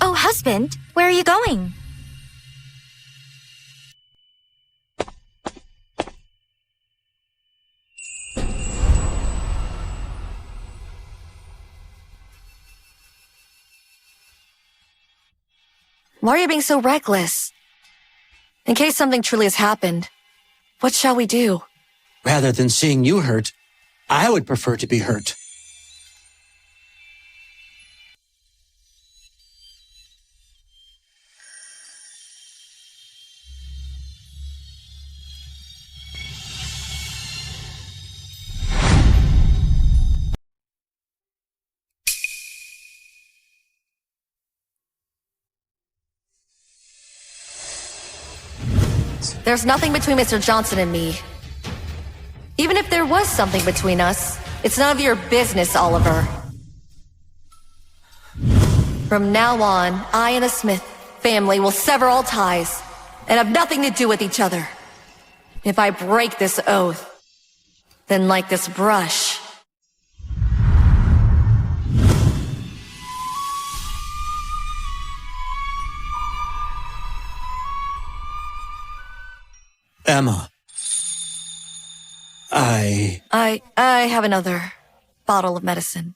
S7: Oh, husband, where are you going?
S6: Why are you being so reckless? In case something truly has happened, what shall we do?
S9: Rather than seeing you hurt, I would prefer to be hurt.
S6: There's nothing between Mr. Johnson and me. Even if there was something between us, it's none of your business, Oliver. From now on, I and the Smith family will sever all ties and have nothing to do with each other. If I break this oath, then like this brush,
S9: Emma.
S6: I have another bottle of medicine.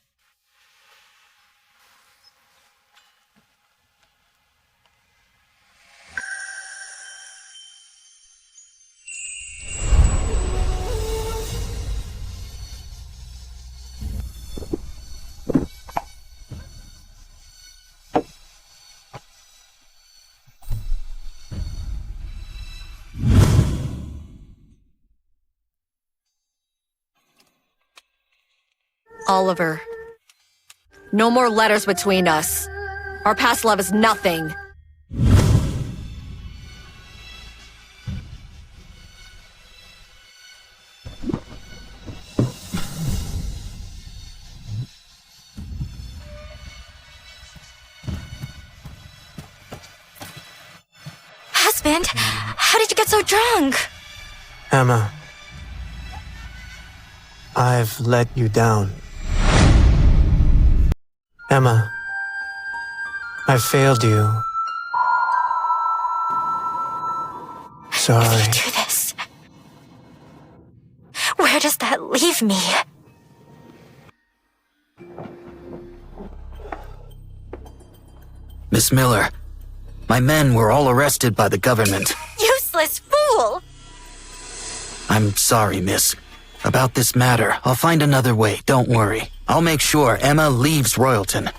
S6: Oliver, no more letters between us. Our past love is nothing.
S7: Husband, how did you get so drunk?
S3: Emma, I've let you down. Emma, I failed you. Sorry.
S7: If you do this, where does that leave me?
S2: Miss Miller, my men were all arrested by the government.
S7: Useless fool!
S2: I'm sorry, miss. About this matter, I'll find another way, don't worry. I'll make sure Emma leaves Royalton.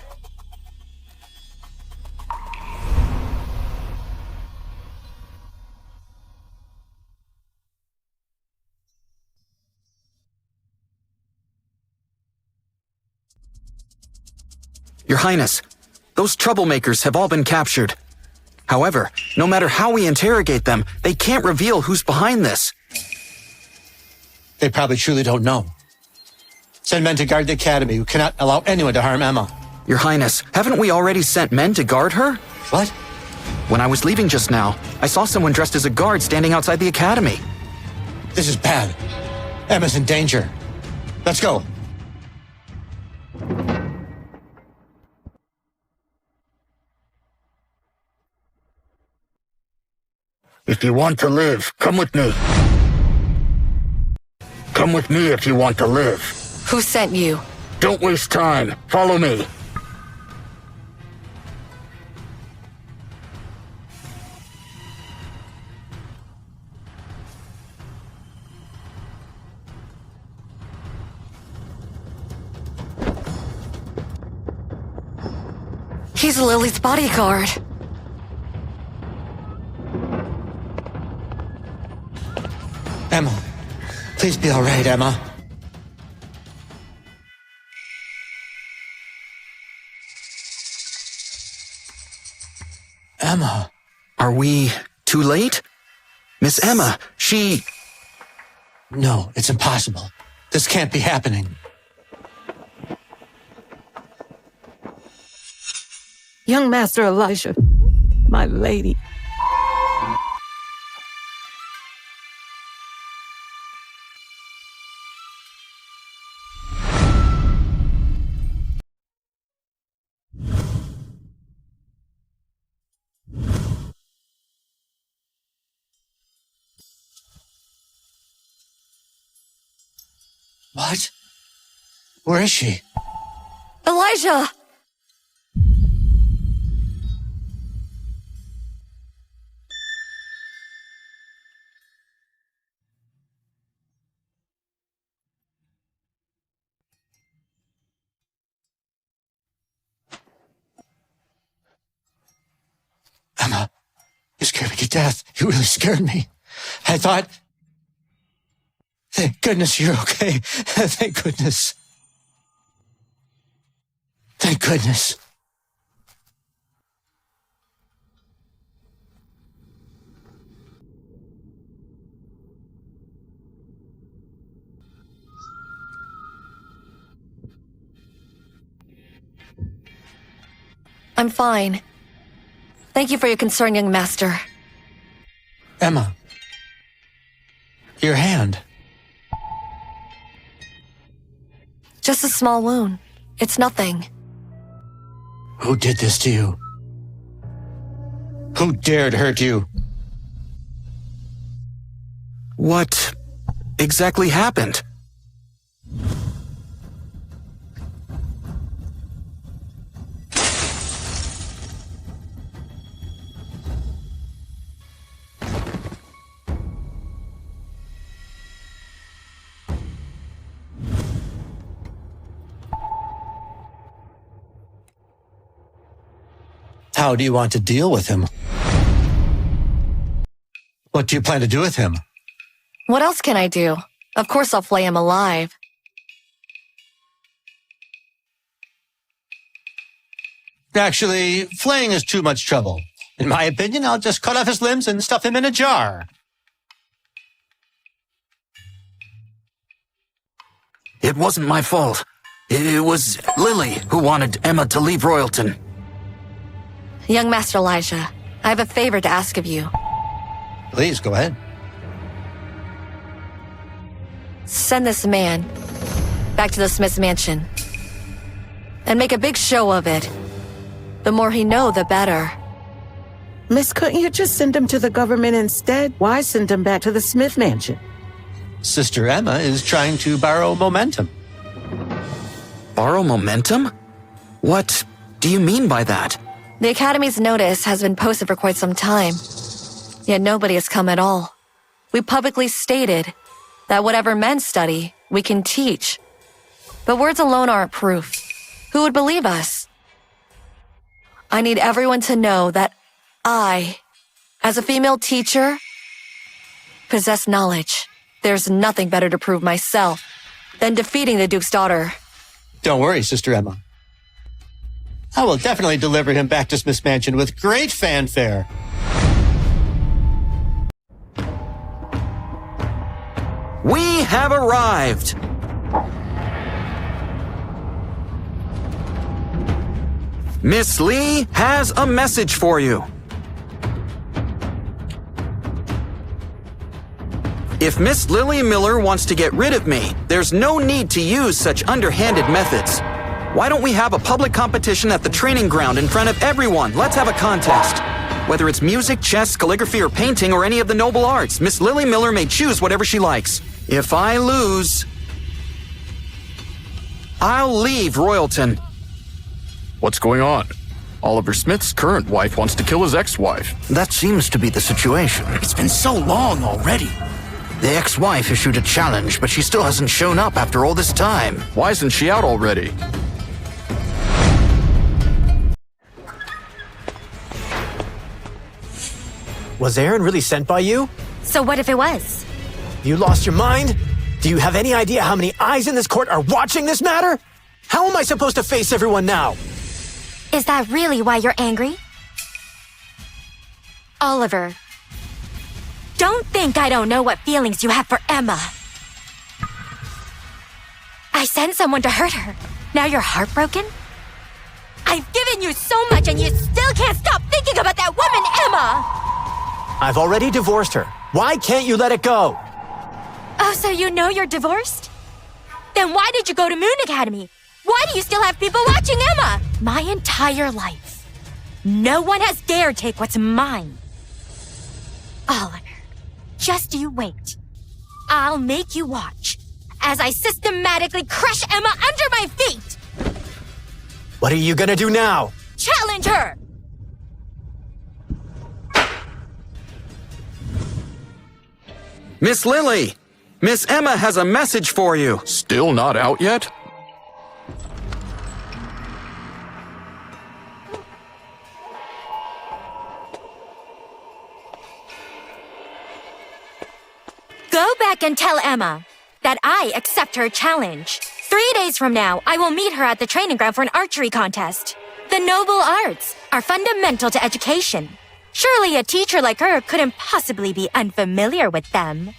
S2: Your Highness, those troublemakers have all been captured. However, no matter how we interrogate them, they can't reveal who's behind this.
S9: They probably truly don't know. Send men to guard the academy who cannot allow anyone to harm Emma.
S2: Your Highness, haven't we already sent men to guard her?
S9: What?
S2: When I was leaving just now, I saw someone dressed as a guard standing outside the academy.
S9: This is bad. Emma's in danger. Let's go.
S10: If you want to live, come with me. Come with me if you want to live.
S6: Who sent you?
S10: Don't waste time. Follow me.
S6: He's Lily's bodyguard.
S9: Emma. Please be all right, Emma. Emma.
S2: Are we too late? Miss Emma, she...
S9: No, it's impossible. This can't be happening.
S1: Young Master Elijah, my lady.
S9: What? Where is she?
S6: Elijah!
S9: to death. You really scared me. I thought... Thank goodness you're okay. Thank goodness. Thank goodness.
S6: I'm fine. Thank you for your concern, young master.
S9: Emma. Your hand.
S6: Just a small wound. It's nothing.
S9: Who did this to you? Who dared hurt you?
S4: What exactly happened?
S9: How do you want to deal with him? What do you plan to do with him?
S6: What else can I do? Of course I'll flay him alive.
S9: Actually, flaying is too much trouble. In my opinion, I'll just cut off his limbs and stuff him in a jar.
S4: It wasn't my fault. It was Lily who wanted Emma to leave Royalton.
S6: Young Master Elijah, I have a favor to ask of you.
S9: Please, go ahead.
S6: Send this man back to the Smith's mansion and make a big show of it. The more he know, the better.
S1: Miss, couldn't you just send him to the government instead? Why send him back to the Smith mansion?
S9: Sister Emma is trying to borrow momentum.
S4: Borrow momentum? What do you mean by that?
S6: The Academy's notice has been posted for quite some time, yet nobody has come at all. We publicly stated that whatever men study, we can teach. But words alone aren't proof. Who would believe us? I need everyone to know that I, as a female teacher, possess knowledge. There's nothing better to prove myself than defeating the Duke's daughter.
S9: Don't worry, Sister Emma. I will definitely deliver him back to Smith's Mansion with great fanfare.
S2: We have arrived! Miss Lee has a message for you. If Miss Lily Miller wants to get rid of me, there's no need to use such underhanded methods. Why don't we have a public competition at the training ground in front of everyone? Let's have a contest. Whether it's music, chess, calligraphy, or painting, or any of the noble arts, Miss Lily Miller may choose whatever she likes. If I lose, I'll leave Royalton.
S4: What's going on? Oliver Smith's current wife wants to kill his ex-wife.
S2: That seems to be the situation.
S8: It's been so long already.
S2: The ex-wife issued a challenge, but she still hasn't shown up after all this time.
S4: Why isn't she out already?
S3: Was Aaron really sent by you?
S7: So what if it was?
S3: You lost your mind? Do you have any idea how many eyes in this court are watching this matter? How am I supposed to face everyone now?
S7: Is that really why you're angry? Oliver, don't think I don't know what feelings you have for Emma. I sent someone to hurt her. Now you're heartbroken? I've given you so much and you still can't stop thinking about that woman, Emma!
S3: I've already divorced her. Why can't you let it go?
S7: Oh, so you know you're divorced? Then why did you go to Moon Academy? Why do you still have people watching Emma? My entire life, no one has dared take what's mine. Oliver, just you wait. I'll make you watch as I systematically crush Emma under my feet.
S3: What are you gonna do now?
S7: Challenge her!
S2: Miss Lily, Miss Emma has a message for you.
S4: Still not out yet?
S7: back and tell Emma that I accept her challenge. 3 days from now, I will meet her at the training ground for an archery contest. The noble arts are fundamental to education. Surely a teacher like her couldn't possibly be unfamiliar with them.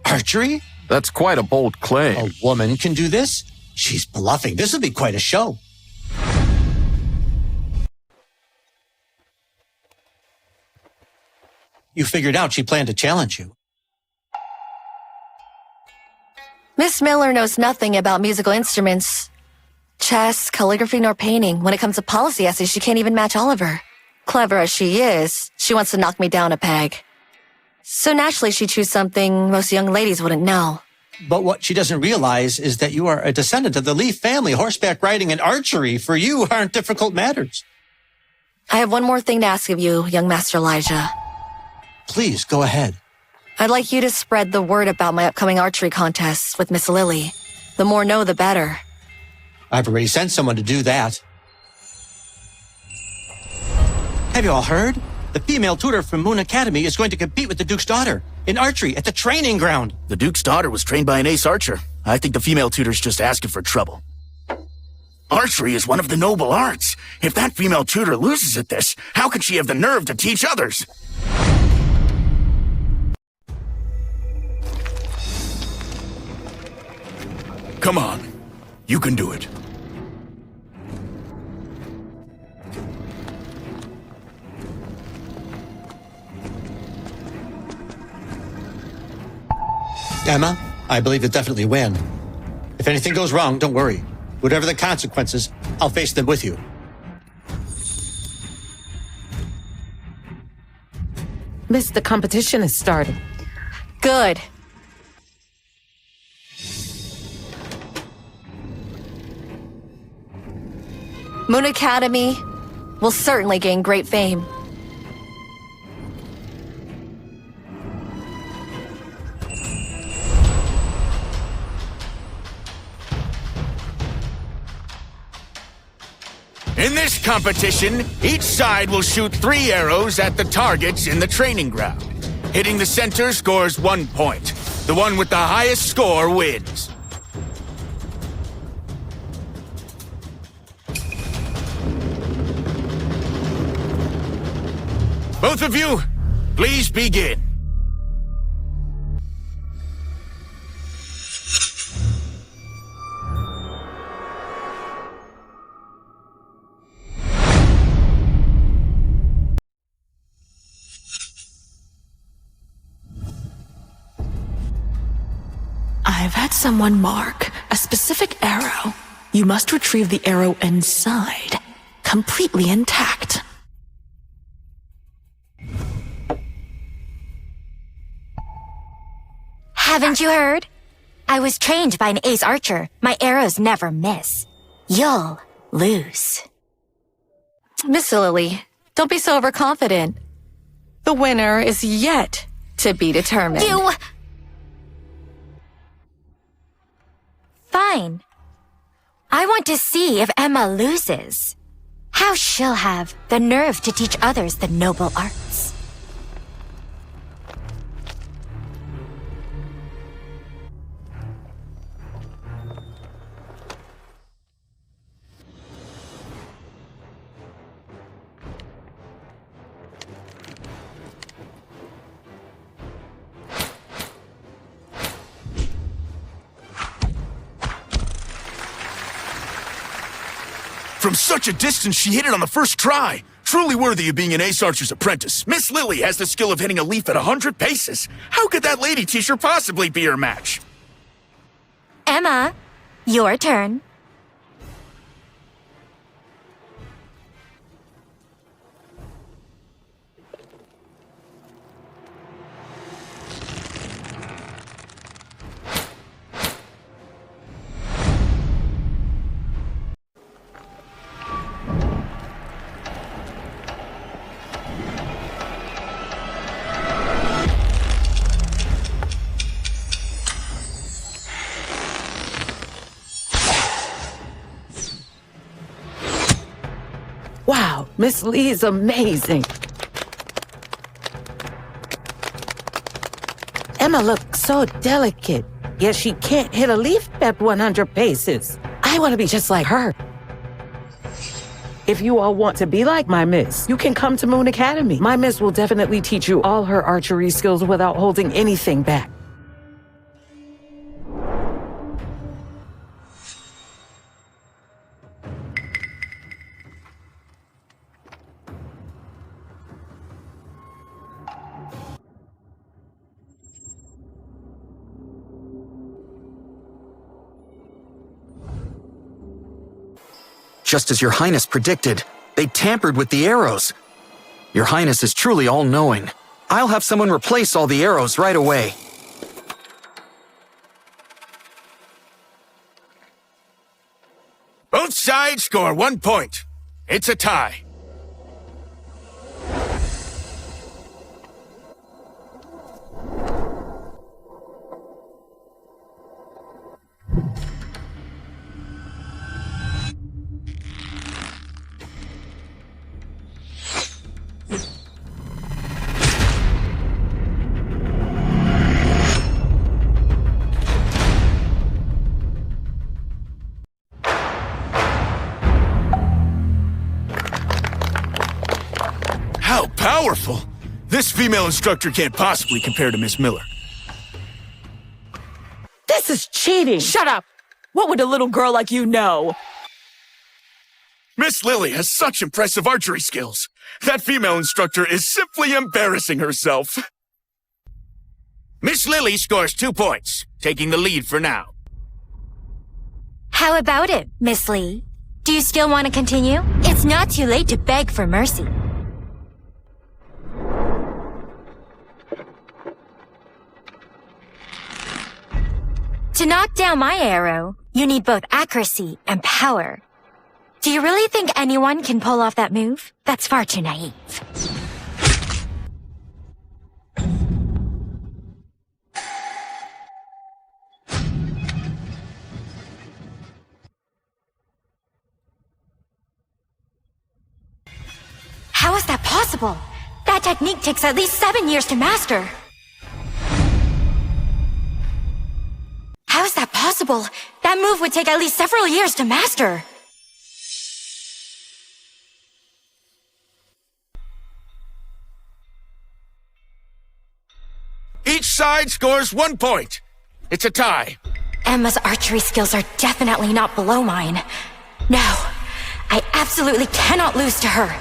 S9: Archery?
S4: That's quite a bold claim.
S9: A woman can do this? She's bluffing. This will be quite a show. You figured out she planned to challenge you.
S6: Miss Miller knows nothing about musical instruments, chess, calligraphy, nor painting. When it comes to policy essays, she can't even match Oliver. Clever as she is, she wants to knock me down a peg. So naturally, she'd choose something most young ladies wouldn't know.
S9: But what she doesn't realize is that you are a descendant of the Leaf family. Horseback riding and archery for you aren't difficult matters.
S6: I have one more thing to ask of you, young Master Elijah.
S9: Please, go ahead.
S6: I'd like you to spread the word about my upcoming archery contests with Miss Lily. The more know, the better.
S9: I've already sent someone to do that. Have you all heard? The female tutor from Moon Academy is going to compete with the Duke's daughter in archery at the training ground.
S8: The Duke's daughter was trained by an ace archer. I think the female tutor's just asking for trouble. Archery is one of the noble arts. If that female tutor loses at this, how could she have the nerve to teach others?
S10: Come on. You can do it.
S9: Emma, I believe you'll definitely win. If anything goes wrong, don't worry. Whatever the consequences, I'll face them with you.
S1: Miss, the competition is starting.
S6: Good. Moon Academy will certainly gain great fame.
S10: In this competition, each side will shoot 3 arrows at the targets in the training ground. Hitting the center scores 1 point. The one with the highest score wins. Both of you, please begin.
S5: I've had someone mark a specific arrow. You must retrieve the arrow inside, completely intact.
S7: Haven't you heard? I was trained by an ace archer. My arrows never miss. You'll lose.
S6: Miss Lily, don't be so overconfident. The winner is yet to be determined.
S7: Fine. I want to see if Emma loses. How she'll have the nerve to teach others the noble arts.
S10: From such a distance, she hit it on the first try. Truly worthy of being an ace archer's apprentice. Miss Lily has the skill of hitting a leaf at 100 paces. How could that lady teacher possibly be her match?
S7: Emma, your turn.
S1: Wow, Miss Lee is amazing. Emma looks so delicate, yet she can't hit a leaf at 100 paces. I want to be just like her. If you all want to be like my miss, you can come to Moon Academy. My miss will definitely teach you all her archery skills without holding anything back.
S2: Just as Your Highness predicted, they tampered with the arrows. Your Highness is truly all-knowing. I'll have someone replace all the arrows right away.
S10: Both sides score 1 point. It's a tie. How powerful! This female instructor can't possibly compare to Miss Miller.
S1: This is cheating!
S5: Shut up! What would a little girl like you know?
S10: Miss Lily has such impressive archery skills. That female instructor is simply embarrassing herself. Miss Lily scores 2 points, taking the lead for now.
S7: How about it, Miss Lee? Do you still want to continue? It's not too late to beg for mercy. To knock down my arrow, you need both accuracy and power. Do you really think anyone can pull off that move? That's far too naive. How is that possible? That technique takes at least 7 years to master. How is that possible? That move would take at least several years to master.
S10: Each side scores 1 point. It's a tie.
S7: Emma's archery skills are definitely not below mine. No, I absolutely cannot lose to her.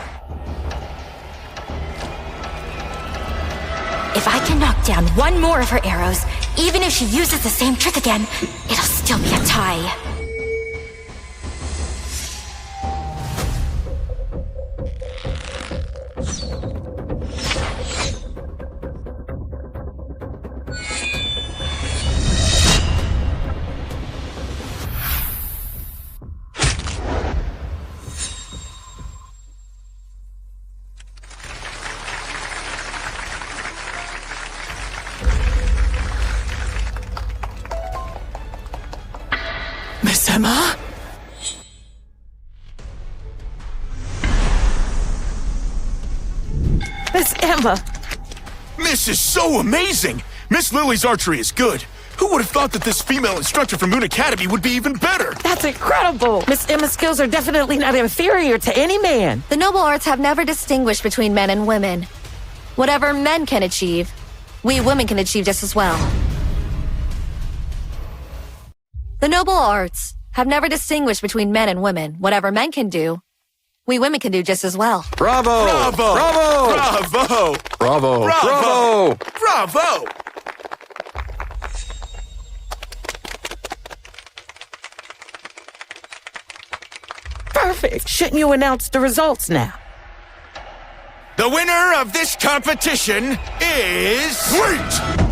S7: If I can knock down one more of her arrows, even if she uses the same trick again, it'll still be a tie.
S5: Miss Emma?
S1: Miss Emma!
S10: Miss is so amazing! Miss Lily's archery is good. Who would have thought that this female instructor from Moon Academy would be even better?
S1: That's incredible! Miss Emma's skills are definitely not inferior to any man.
S6: The noble arts have never distinguished between men and women. Whatever men can achieve, we women can achieve just as well. The noble arts have never distinguished between men and women. Whatever men can do, we women can do just as well.
S4: Bravo!
S10: Bravo!
S4: Bravo!
S10: Bravo!
S4: Bravo!
S10: Bravo!
S4: Bravo!
S10: Bravo!
S1: Perfect. Shouldn't you announce the results now?
S10: The winner of this competition is... Wait!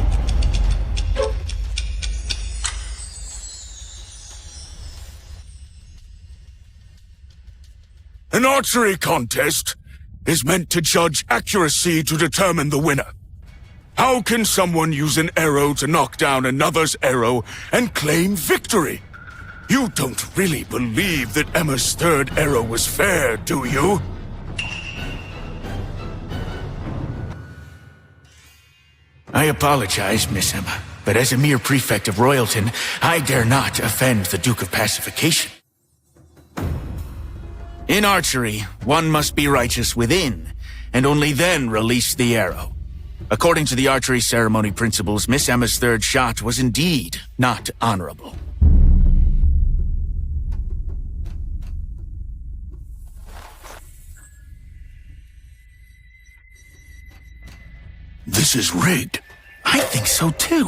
S10: An archery contest is meant to judge accuracy to determine the winner. How can someone use an arrow to knock down another's arrow and claim victory? You don't really believe that Emma's third arrow was fair, do you?
S8: I apologize, Miss Emma, but as a mere prefect of Royalton, I dare not offend the Duke of Pacification. In archery, one must be righteous within, and only then release the arrow. According to the archery ceremony principles, Miss Emma's third shot was indeed not honorable.
S10: This is rigged.
S8: I think so too.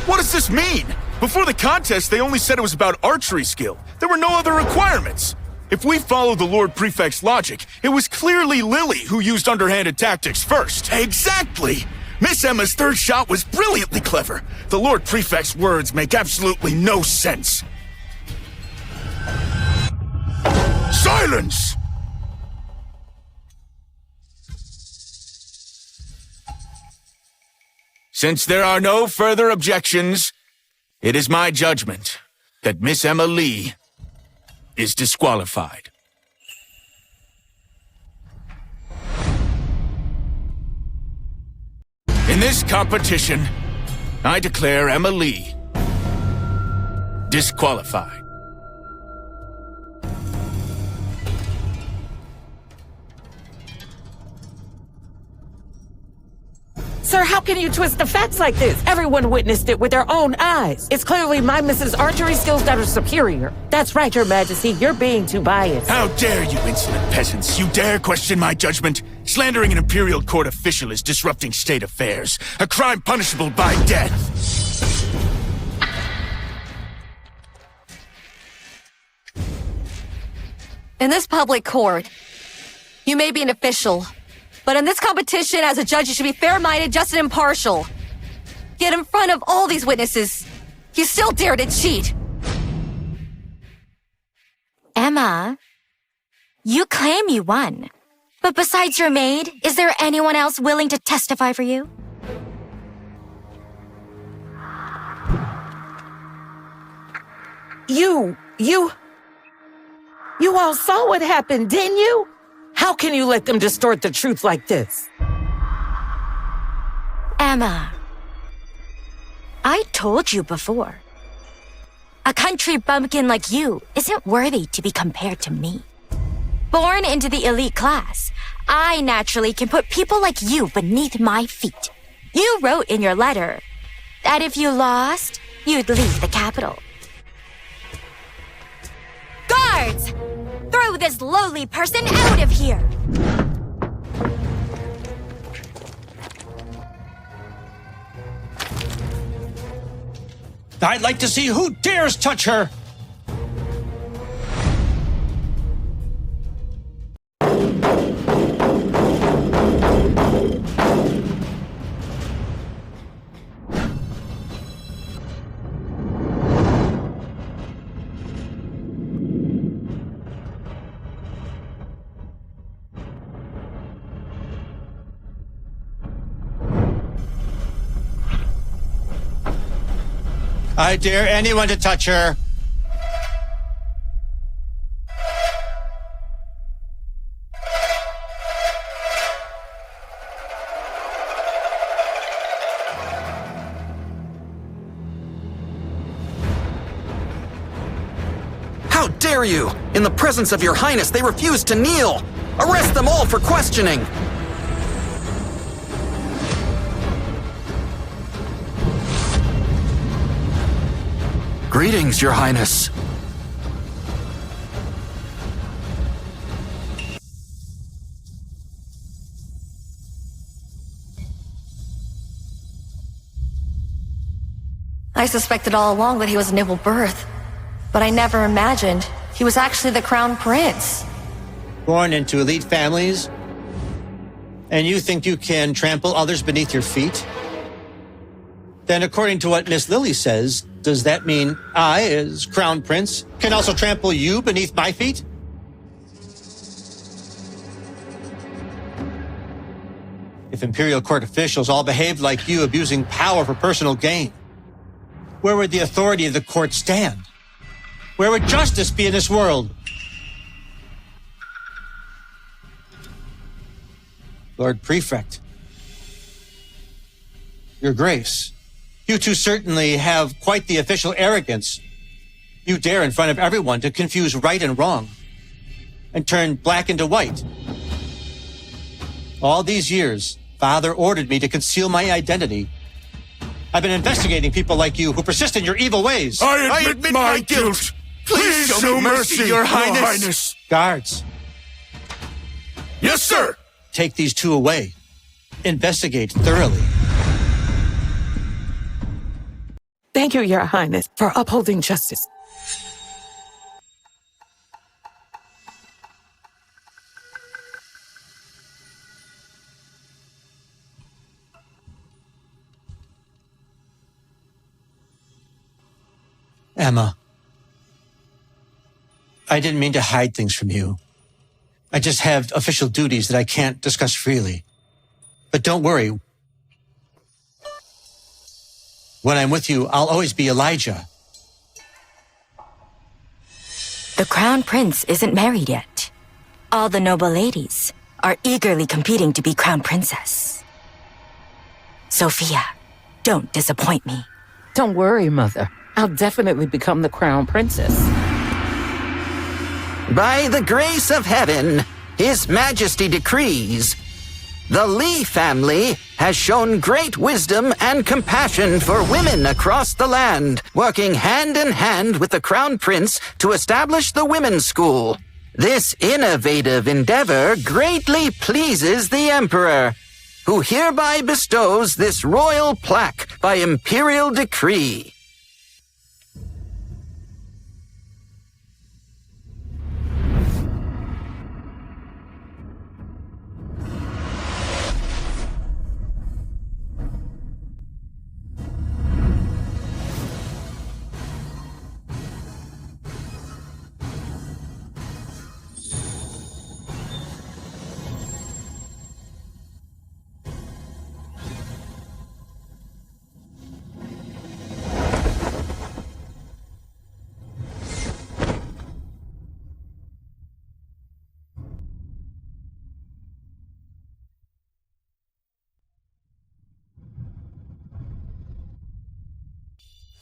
S10: What does this mean? Before the contest, they only said it was about archery skill. There were no other requirements. If we follow the Lord Prefect's logic, it was clearly Lily who used underhanded tactics first.
S8: Exactly! Miss Emma's third shot was brilliantly clever.
S10: The Lord Prefect's words make absolutely no sense. Silence!
S8: Since there are no further objections, it is my judgment that Miss Emma Lee is disqualified. In this competition, I declare Emma Lee disqualified.
S1: Sir, how can you twist the facts like this? Everyone witnessed it with their own eyes. It's clearly my Mrs. Archery skills that are superior. That's right, Your Majesty. You're being too biased.
S8: How dare you, insolent peasants! You dare question my judgment? Slandering an imperial court official is disrupting state affairs, a crime punishable by death.
S6: In this public court, you may be an official, but in this competition, as a judge, you should be fair-minded, just and impartial. Yet in front of all these witnesses, you still dare to cheat.
S7: Emma, you claim you won. But besides your maid, is there anyone else willing to testify for you?
S1: You all saw what happened, didn't you? How can you let them distort the truth like this?
S7: Emma, I told you before. A country bumpkin like you isn't worthy to be compared to me. Born into the elite class, I naturally can put people like you beneath my feet. You wrote in your letter that if you lost, you'd leave the capital. Guards! Throw this lowly person out of here!
S9: I'd like to see who dares touch her! I dare anyone to touch her.
S2: How dare you! In the presence of your highness, they refuse to kneel! Arrest them all for questioning! Greetings, your highness.
S6: I suspected all along that he was a noble birth, but I never imagined he was actually the crown prince.
S9: Born into elite families, and you think you can trample others beneath your feet? Then according to what Miss Lily says, does that mean I, as crown prince, can also trample you beneath my feet? If imperial court officials all behaved like you, abusing power for personal gain, where would the authority of the court stand? Where would justice be in this world? Lord Prefect, Your Grace. You two certainly have quite the official arrogance. You dare in front of everyone to confuse right and wrong and turn black into white. All these years, Father ordered me to conceal my identity. I've been investigating people like you who persist in your evil ways.
S10: I admit my guilt. Please show mercy, Your Highness.
S9: Guards,
S10: Yes, sir.
S9: take these two away. Investigate thoroughly.
S1: Thank you, Your Highness, for upholding justice.
S9: Emma, I didn't mean to hide things from you. I just have official duties that I can't discuss freely. But don't worry. When I'm with you, I'll always be Elijah.
S7: The Crown Prince isn't married yet. All the noble ladies are eagerly competing to be Crown Princess. Sophia, don't disappoint me.
S1: Don't worry, Mother. I'll definitely become the Crown Princess.
S2: By the grace of heaven, His Majesty decrees, the Lee family has shown great wisdom and compassion for women across the land, working hand in hand with the Crown Prince to establish the Women's School. This innovative endeavor greatly pleases the Emperor, who hereby bestows this royal plaque by imperial decree.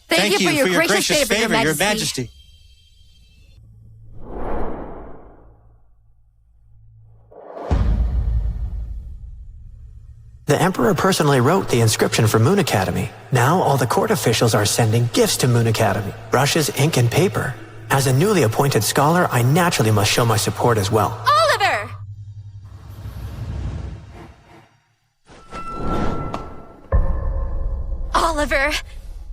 S6: Thank you for your gracious favor, Your Majesty.
S3: The Emperor personally wrote the inscription for Moon Academy. Now all the court officials are sending gifts to Moon Academy. Brushes, ink, and paper. As a newly appointed scholar, I naturally must show my support as well.
S6: Oliver!
S7: Oliver,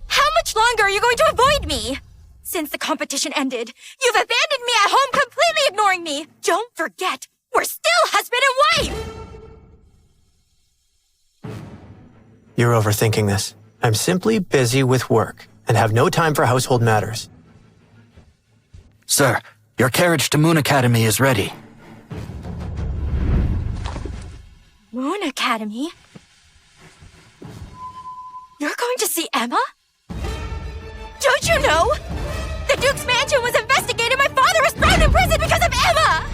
S7: how much longer are you going to avoid me? Since the competition ended, you've abandoned me at home, completely ignoring me. Don't forget, we're still husband and wife!
S3: You're overthinking this. I'm simply busy with work and have no time for household matters.
S2: Sir, your carriage to Moon Academy is ready.
S7: Moon Academy? You're going to see Emma? Don't you know? The Duke's mansion was investigated. My father was thrown in prison because of Emma!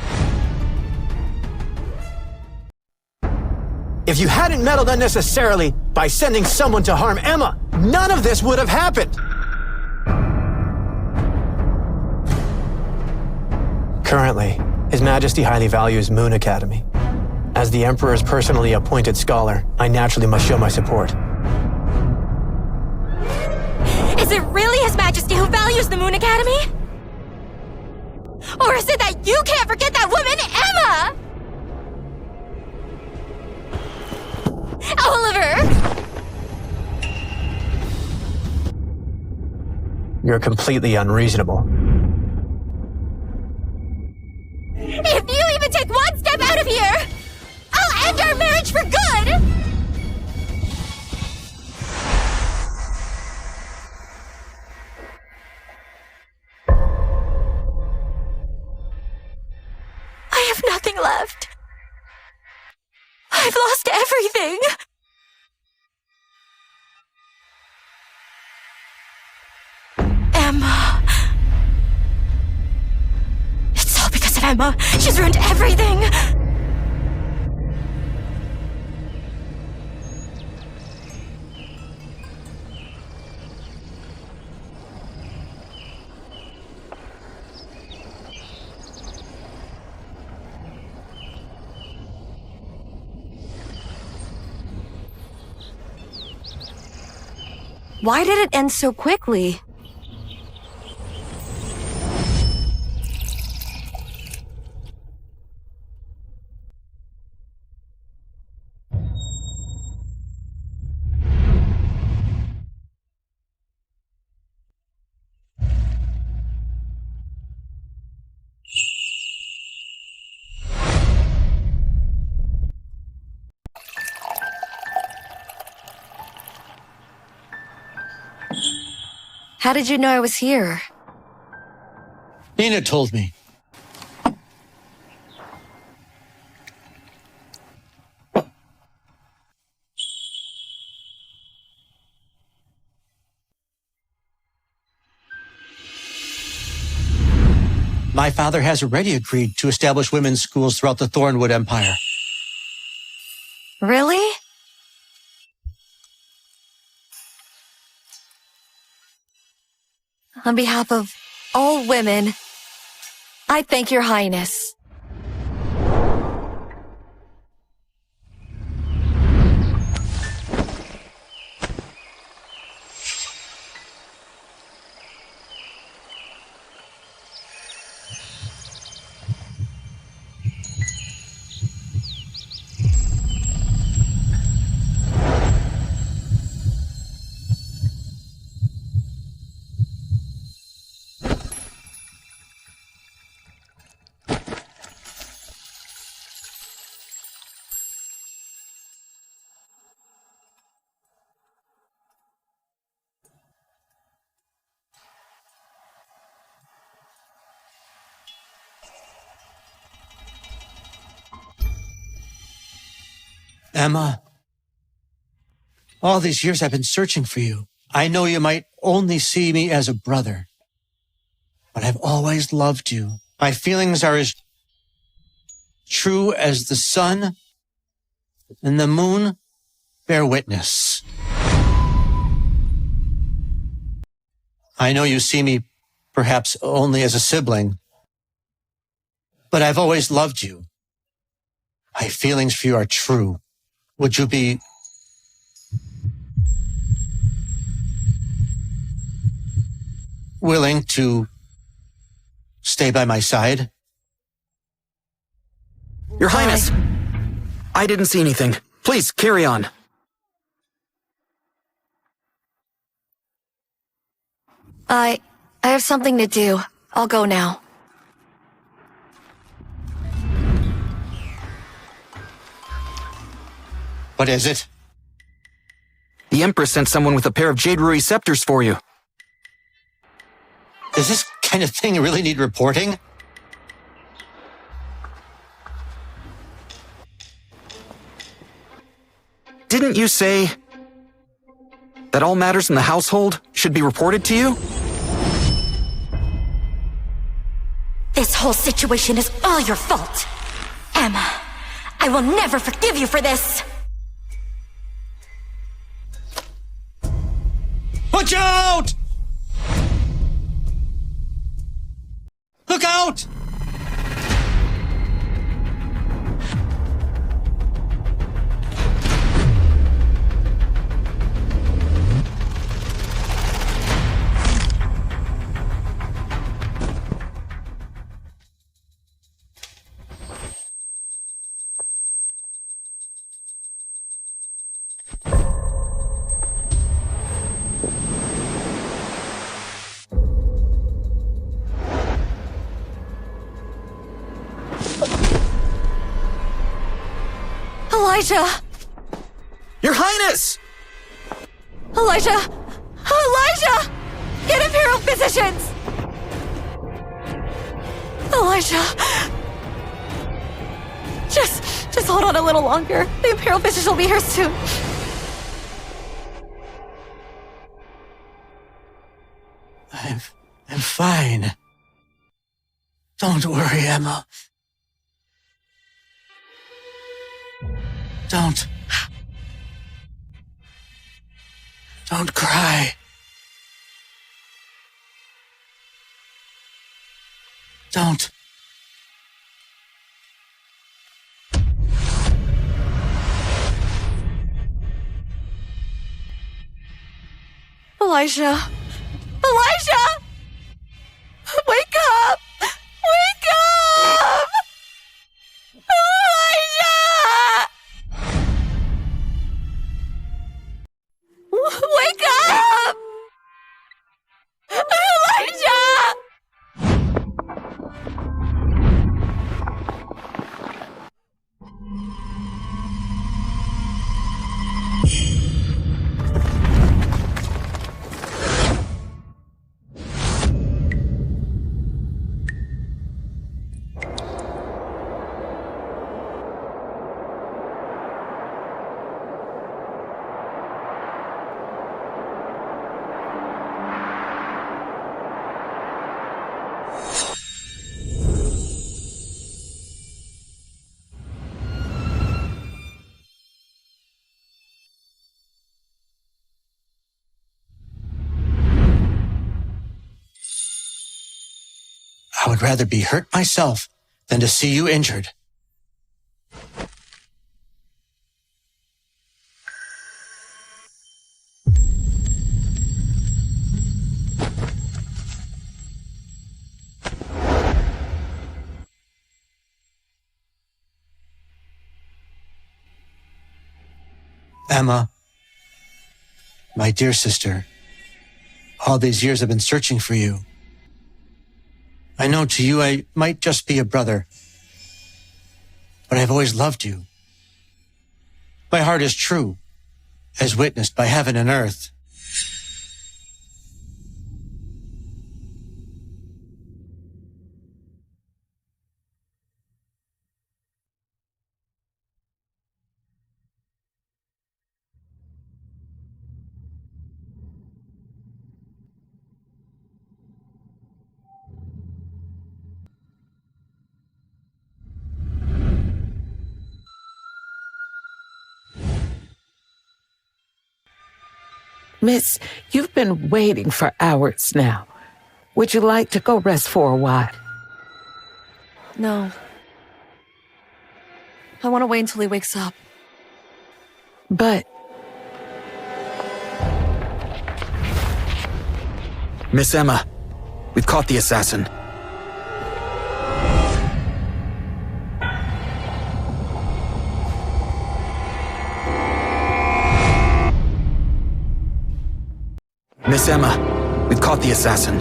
S3: If you hadn't meddled unnecessarily by sending someone to harm Emma, none of this would have happened. Currently, His Majesty highly values Moon Academy. As the Emperor's personally appointed scholar, I naturally must show my support.
S7: Is it really His Majesty who values the Moon Academy? Or is it that you can't forget that woman, Emma? Oliver!
S3: You're completely unreasonable.
S7: If you even take one step out of here, I'll end our marriage for good! I have nothing left. I've lost everything. Emma. It's all because of Emma. She's ruined everything.
S6: Why did it end so quickly? How did you know I was here?
S9: Nina told me. My father has already agreed to establish women's schools throughout the Thornwood Empire.
S6: Really? On behalf of all women, I thank Your Highness.
S9: Emma, all these years I've been searching for you. I know you might only see me as a brother, but I've always loved you. My feelings are as true as the sun and the moon bear witness. I know you see me perhaps only as a sibling, but I've always loved you. My feelings for you are true. Would you be willing to stay by my side?
S2: Your Highness! I didn't see anything. Please, carry on.
S6: I have something to do. I'll go now.
S9: What is it?
S2: The Empress sent someone with a pair of Jade Rui scepters for you.
S9: Does this kind of thing really need reporting?
S2: Didn't you say that all matters in the household should be reported to you?
S7: This whole situation is all your fault. Emma, I will never forgive you for this.
S9: Watch out! Look out!
S6: Elijah!
S2: Your Highness!
S6: Elijah! Elijah! Get Imperial physicians! Elijah! Just hold on a little longer. The Imperial physicians will be here soon.
S9: I'm fine. Don't worry, Emma. Don't cry. Don't.
S6: Elijah! Elijah! Wake up! Wake up! Elijah! Wake up! Elijah!
S9: I would rather be hurt myself than to see you injured. Emma, my dear sister, all these years I've been searching for you. I know to you I might just be a brother, but I've always loved you. My heart is true, as witnessed by heaven and earth.
S1: Miss, you've been waiting for hours now. Would you like to go rest for a while?
S6: No. I want to wait until he wakes up.
S1: But
S2: Miss Emma, we've caught the assassin. Miss Emma, we've caught the assassin.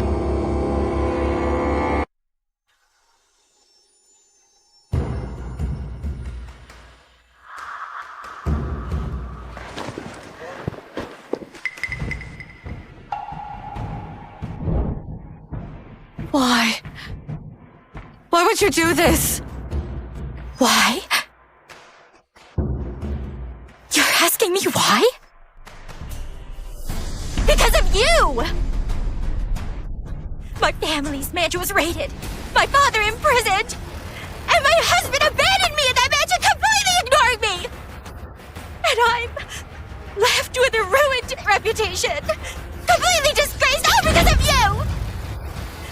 S6: Why? Why would you do this?
S7: Why? You're asking me why? Because of you! My family's mansion was raided, my father imprisoned, and my husband abandoned me in that mansion, completely ignoring me! And I'm left with a ruined reputation, completely disgraced, all because of you!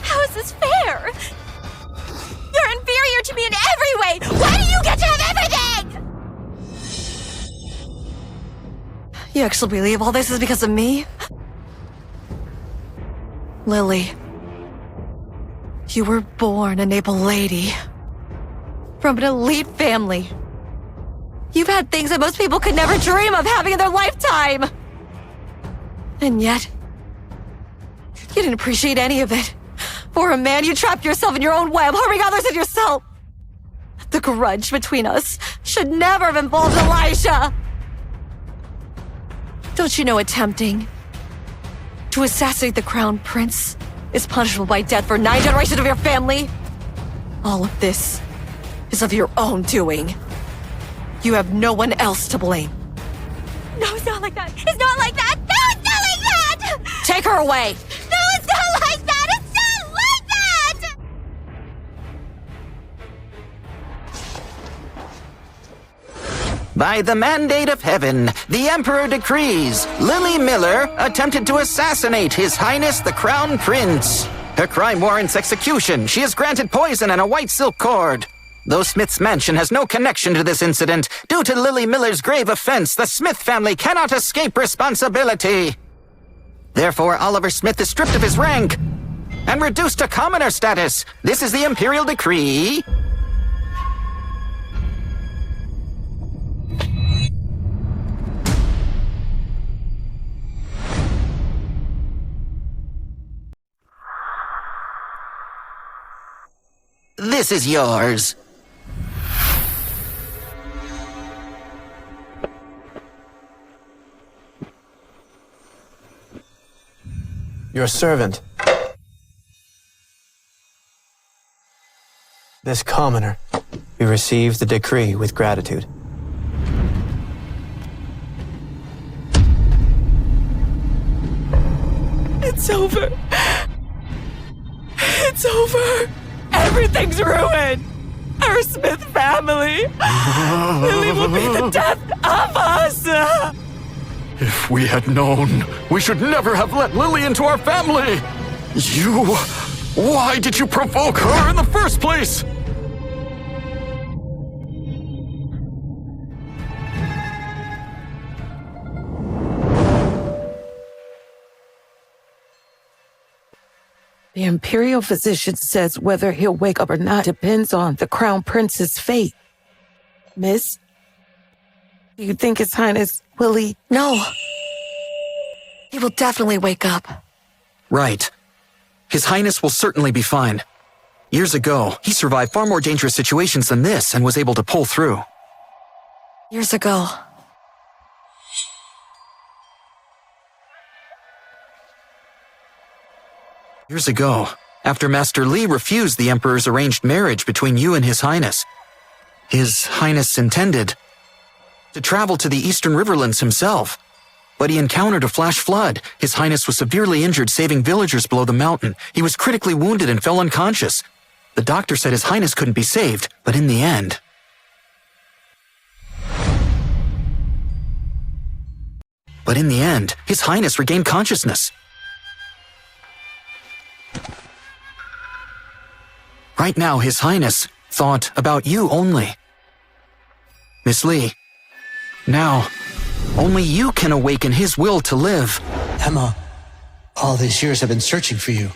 S7: How is this fair? You're inferior to me in every way! Why do you get to have everything?
S6: You actually believe all this is because of me? Lily, you were born an able lady. From an elite family. You've had things that most people could never dream of having in their lifetime. And yet, you didn't appreciate any of it. For a man, you trapped yourself in your own web, harming others and yourself. The grudge between us should never have involved Elijah. Don't you know attempting to assassinate the crown prince is punishable by death for 9 generations of your family? All of this is of your own doing. You have no one else to blame.
S7: No, it's not like that. It's not like that. No, it's not like that!
S6: Take her away!
S7: No, it's not like that! It's not like that!
S2: By the mandate of heaven, the Emperor decrees Lily Miller attempted to assassinate His Highness the Crown Prince. Her crime warrants execution. She is granted poison and a white silk cord. Though Smith's mansion has no connection to this incident, due to Lily Miller's grave offense, the Smith family cannot escape responsibility. Therefore, Oliver Smith is stripped of his rank and reduced to commoner status. This is the Imperial Decree. This is yours.
S3: Your servant. This commoner. We receive the decree with gratitude.
S5: It's over. It's over. Everything's ruined. Our Smith family. Lily will be the death of us.
S4: If we had known, we should never have let Lily into our family! Why did you provoke her in the first place?
S1: The Imperial physician says whether he'll wake up or not depends on the Crown Prince's fate. Miss, do you think His Highness will
S6: No. He will definitely wake up.
S4: Right. His Highness will certainly be fine. Years ago, he survived far more dangerous situations than this and was able to pull through.
S6: Years ago.
S4: Years ago, after Master Li refused the Emperor's arranged marriage between you and His Highness, His Highness intended to travel to the Eastern Riverlands himself. But he encountered a flash flood. His Highness was severely injured saving villagers below the mountain. He was critically wounded and fell unconscious. The doctor said His Highness couldn't be saved, but in the end... His Highness regained consciousness. Right now, His Highness thought about you only. Miss Li, now, only you can awaken his will to live.
S9: Emma, all these years I've been searching for you.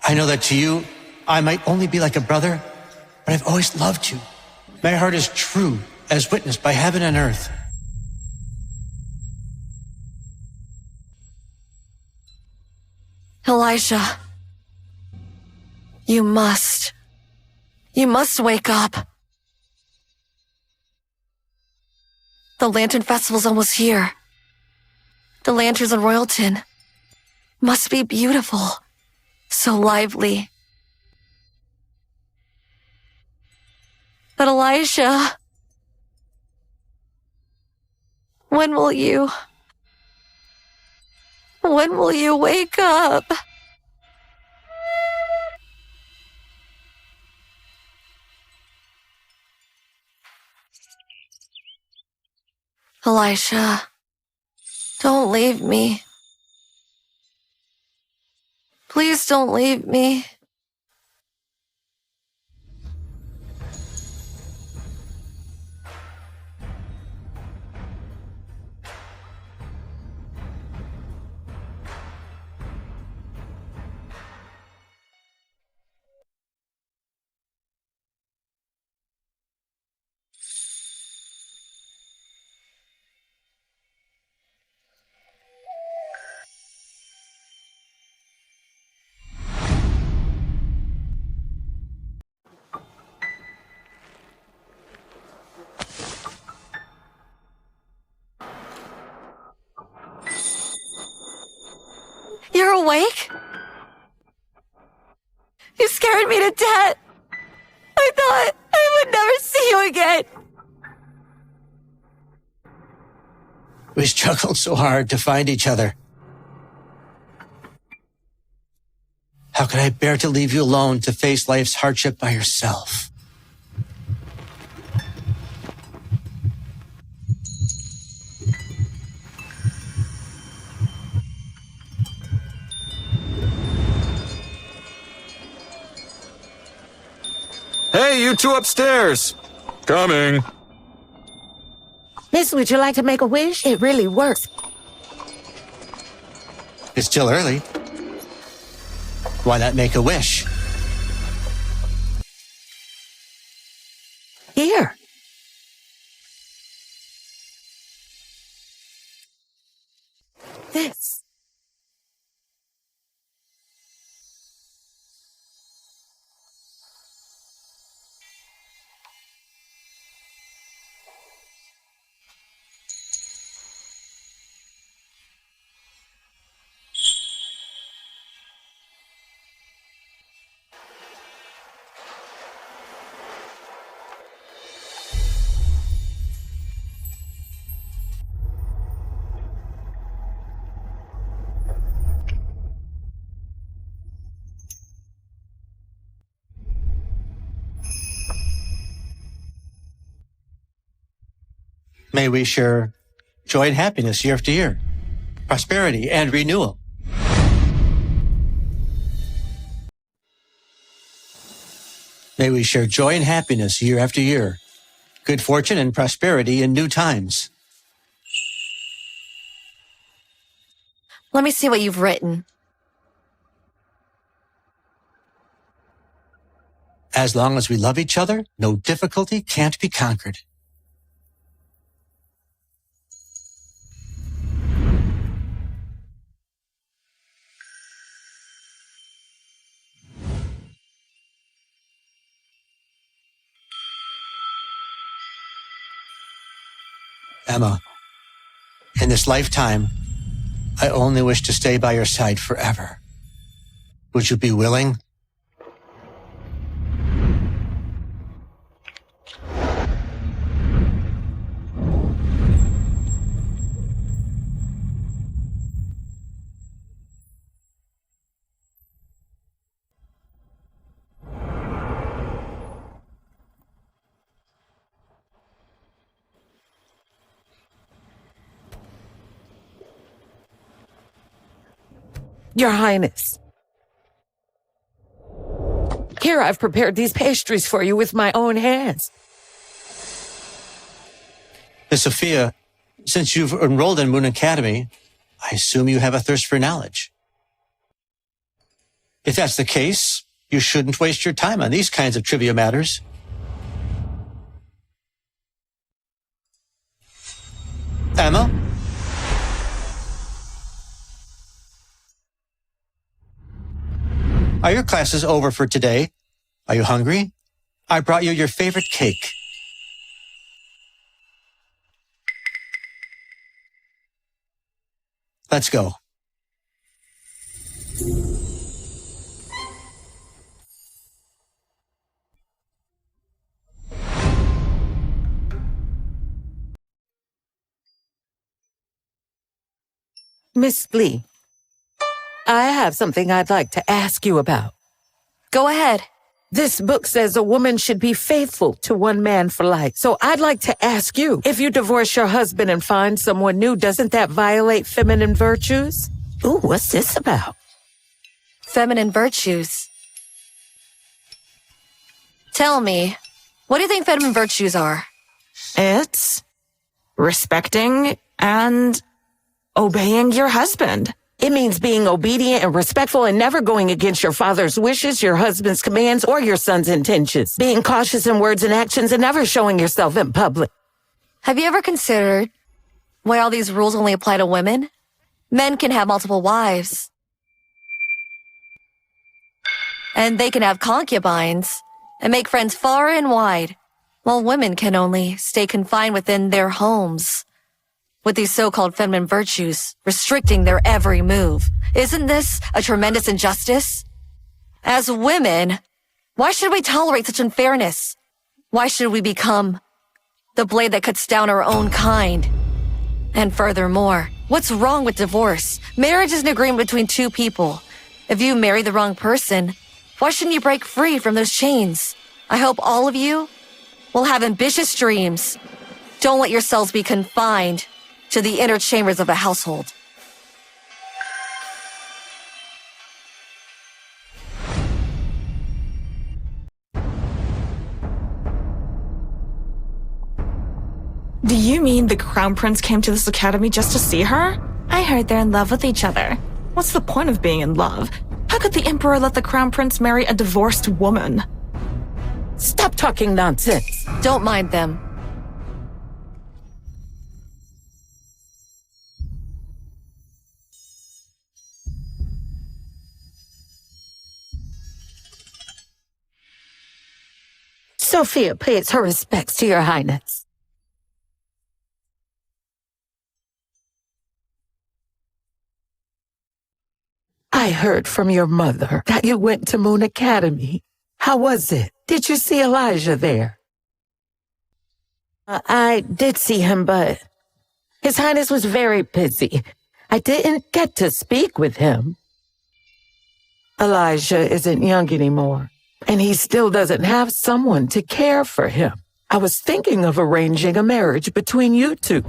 S9: I know that to you, I might only be like a brother, but I've always loved you. My heart is true, as witnessed by heaven and earth.
S6: Elisha. You must wake up. The Lantern Festival's almost here. The lanterns in Royalton must be beautiful, so lively. But Elisha, when will you wake up? Elisha, don't leave me. Please don't leave me. You're awake? You scared me to death. I thought I would never see you again.
S9: We struggled so hard to find each other. How could I bear to leave you alone to face life's hardship by yourself?
S4: Hey, you two upstairs! Coming.
S1: Miss, would you like to make a wish? It really works.
S9: It's still early. Why not make a wish?
S1: Here. This.
S9: May we share joy and happiness year after year, prosperity and renewal. May we share joy and happiness year after year, good fortune and prosperity in new times.
S6: Let me see what you've written.
S9: As long as we love each other, no difficulty can't be conquered. Emma, in this lifetime, I only wish to stay by your side forever. Would you be willing?
S1: Your Highness. Here, I've prepared these pastries for you with my own hands.
S9: Miss Sophia, since you've enrolled in Moon Academy, I assume you have a thirst for knowledge. If that's the case, you shouldn't waste your time on these kinds of trivia matters. Emma? Are your classes over for today? Are you hungry? I brought you your favorite cake. Let's go.
S1: Miss Lee, I have something I'd like to ask you about.
S6: Go ahead.
S1: This book says a woman should be faithful to one man for life. So I'd like to ask you, if you divorce your husband and find someone new, doesn't that violate feminine virtues? Ooh, what's this about?
S6: Feminine virtues. Tell me, what do you think feminine virtues are?
S5: It's respecting and obeying your husband.
S1: It means being obedient and respectful and never going against your father's wishes, your husband's commands, or your son's intentions. Being cautious in words and actions and never showing yourself in public.
S6: Have you ever considered why all these rules only apply to women? Men can have multiple wives. And they can have concubines and make friends far and wide, while women can only stay confined within their homes. With these so-called feminine virtues restricting their every move. Isn't this a tremendous injustice? As women, why should we tolerate such unfairness? Why should we become the blade that cuts down our own kind? And furthermore, what's wrong with divorce? Marriage is an agreement between two people. If you marry the wrong person, why shouldn't you break free from those chains? I hope all of you will have ambitious dreams. Don't let yourselves be confined to the inner chambers of a household.
S5: Do you mean the Crown Prince came to this academy just to see her? I heard they're in love with each other. What's the point of being in love? How could the Emperor let the Crown Prince marry a divorced woman?
S1: Stop talking nonsense.
S6: Don't mind them.
S1: Sophia pays her respects to your highness. I heard from your mother that you went to Moon Academy. How was it? Did you see Elijah there? I did see him, but His Highness was very busy. I didn't get to speak with him. Elijah isn't young anymore, and he still doesn't have someone to care for him. I was thinking of arranging a marriage between you two.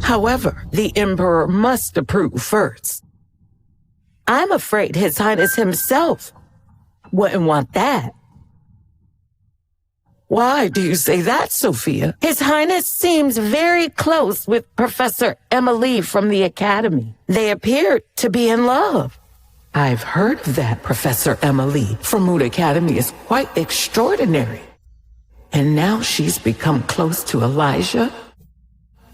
S1: However, the Emperor must approve first. I'm afraid His Highness himself wouldn't want that. Why do you say that, Sophia? His Highness seems very close with Professor Emily from the Academy. They appear to be in love. I've heard that Professor Emily from Moon Academy is quite extraordinary. And now she's become close to Elijah.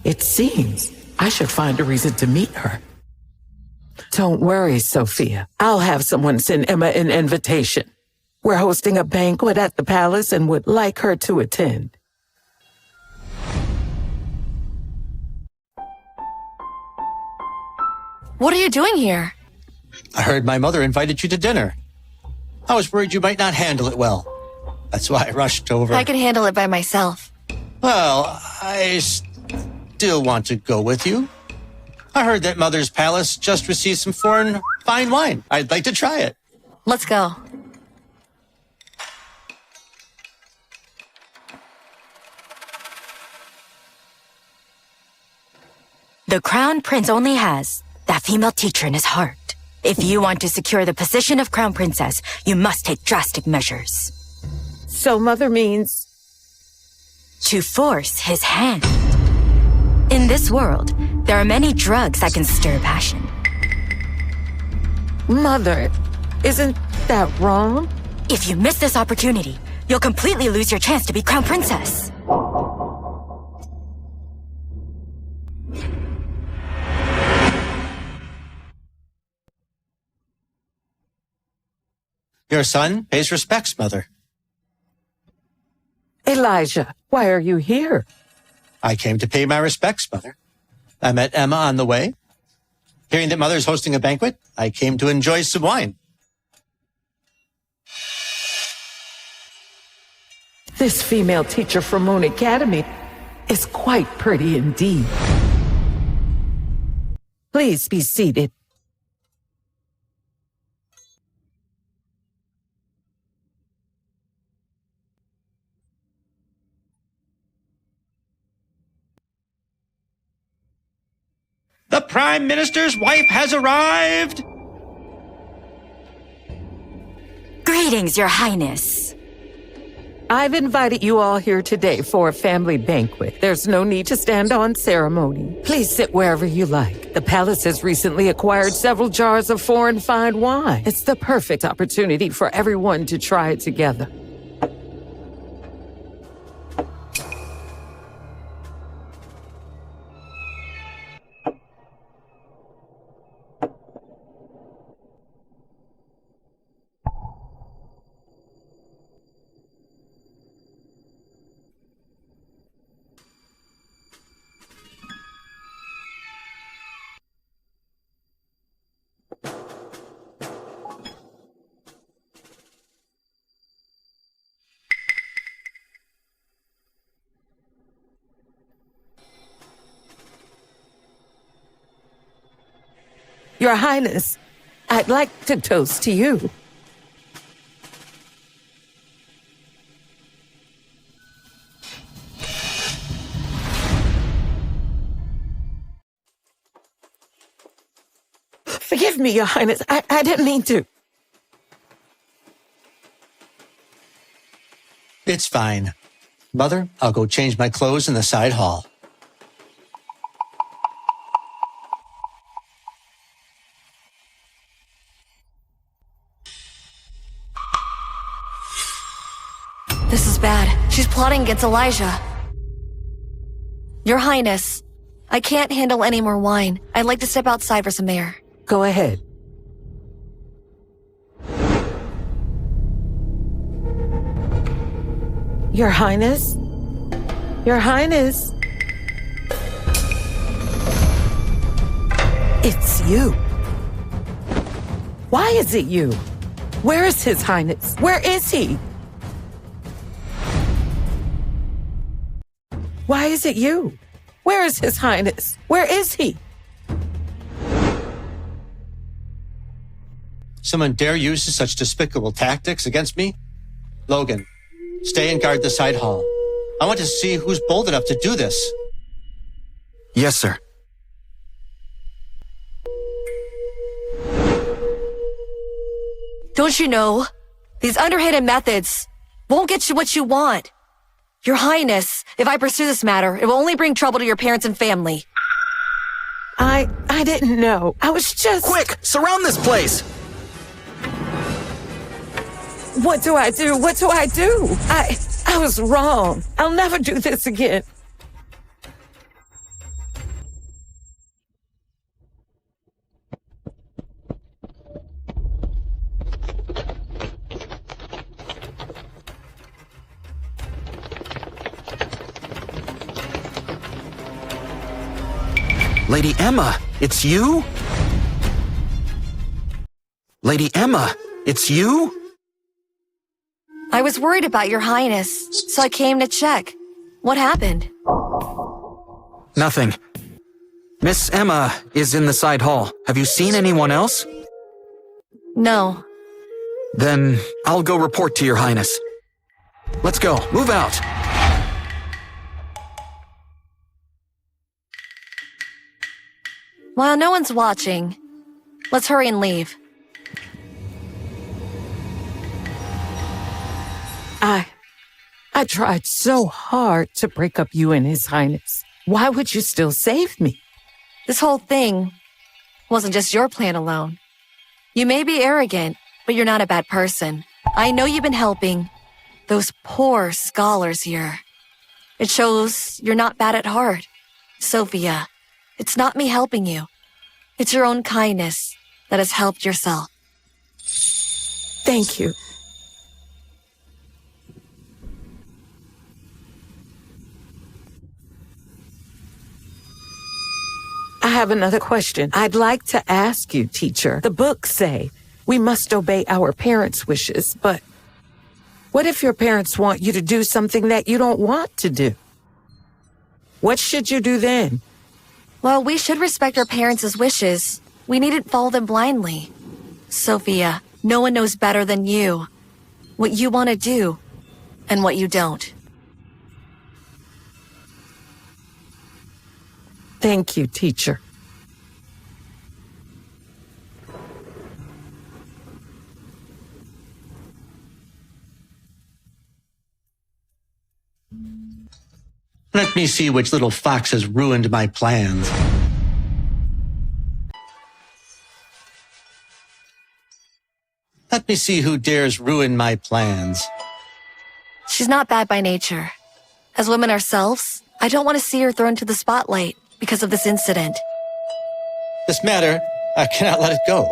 S1: It seems I should find a reason to meet her. Don't worry, Sophia. I'll have someone send Emma an invitation. We're hosting a banquet at the palace and would like her to attend.
S6: What are you doing here?
S9: I heard my mother invited you to dinner. I was worried you might not handle it well. That's why I rushed over.
S6: I can handle it by myself.
S9: Well, I still want to go with you. I heard that Mother's Palace just received some foreign fine wine. I'd like to try it.
S6: Let's go.
S7: The Crown Prince only has that female teacher in his heart. If you want to secure the position of Crown Princess, you must take drastic measures.
S1: So Mother means...
S7: To force his hand. In this world, there are many drugs that can stir passion.
S1: Mother, isn't that wrong?
S7: If you miss this opportunity, you'll completely lose your chance to be Crown Princess.
S9: Your son pays respects, Mother.
S1: Elijah, why are you here?
S9: I came to pay my respects, Mother. I met Emma on the way. Hearing that Mother's hosting a banquet, I came to enjoy some wine.
S1: This female teacher from Moon Academy is quite pretty indeed. Please be seated.
S9: The Prime Minister's wife has arrived!
S7: Greetings, Your Highness.
S1: I've invited you all here today for a family banquet. There's no need to stand on ceremony. Please sit wherever you like. The palace has recently acquired several jars of foreign fine wine. It's the perfect opportunity for everyone to try it together. Your Highness, I'd like to toast to you. Forgive me, Your Highness. I didn't mean to.
S9: It's fine. Mother, I'll go change my clothes in the side hall.
S6: This is bad. She's plotting against Elijah. Your Highness, I can't handle any more wine. I'd like to step outside for some air.
S1: Go ahead. Your Highness? Your Highness? It's you. Why is it you? Where is His Highness? Where is he? Why is it you? Where is His Highness? Where is he?
S9: Someone dare use such despicable tactics against me? Logan, stay and guard the side hall. I want to see who's bold enough to do this.
S4: Yes, sir.
S6: Don't you know? These underhanded methods won't get you what you want. Your Highness, if I pursue this matter, it will only bring trouble to your parents and family.
S1: I didn't know. I was just...
S4: Quick! Surround this place!
S1: What do I do? What do I do? I was wrong. I'll never do this again.
S2: Lady Emma, it's you? Lady Emma, it's you?
S6: I was worried about your Highness, so I came to check. What happened?
S2: Nothing. Miss Emma is in the side hall. Have you seen anyone else?
S6: No.
S2: Then I'll go report to your Highness. Let's go. Move out.
S6: While no one's watching, let's hurry and leave.
S1: I tried so hard to break up you and His Highness. Why would you still save me?
S6: This whole thing wasn't just your plan alone. You may be arrogant, but you're not a bad person. I know you've been helping those poor scholars here. It shows you're not bad at heart. Sophia, it's not me helping you. It's your own kindness that has helped yourself.
S1: Thank you. I have another question. I'd like to ask you, teacher. The books say we must obey our parents' wishes, but what if your parents want you to do something that you don't want to do? What should you do then?
S6: Well, we should respect our parents' wishes. We needn't follow them blindly. Sophia, no one knows better than you what you want to do and what you don't.
S1: Thank you, teacher.
S9: Let me see which little fox has ruined my plans. Let me see who dares ruin my plans.
S6: She's not bad by nature. As women ourselves, I don't want to see her thrown into the spotlight because of this incident.
S9: This matter, I cannot let it go.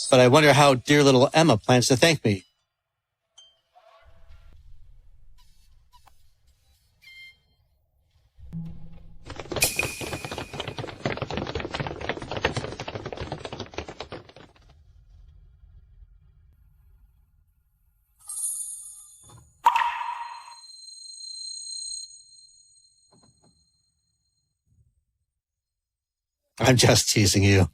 S9: But I wonder how dear little Emma plans to thank me. I'm just teasing you.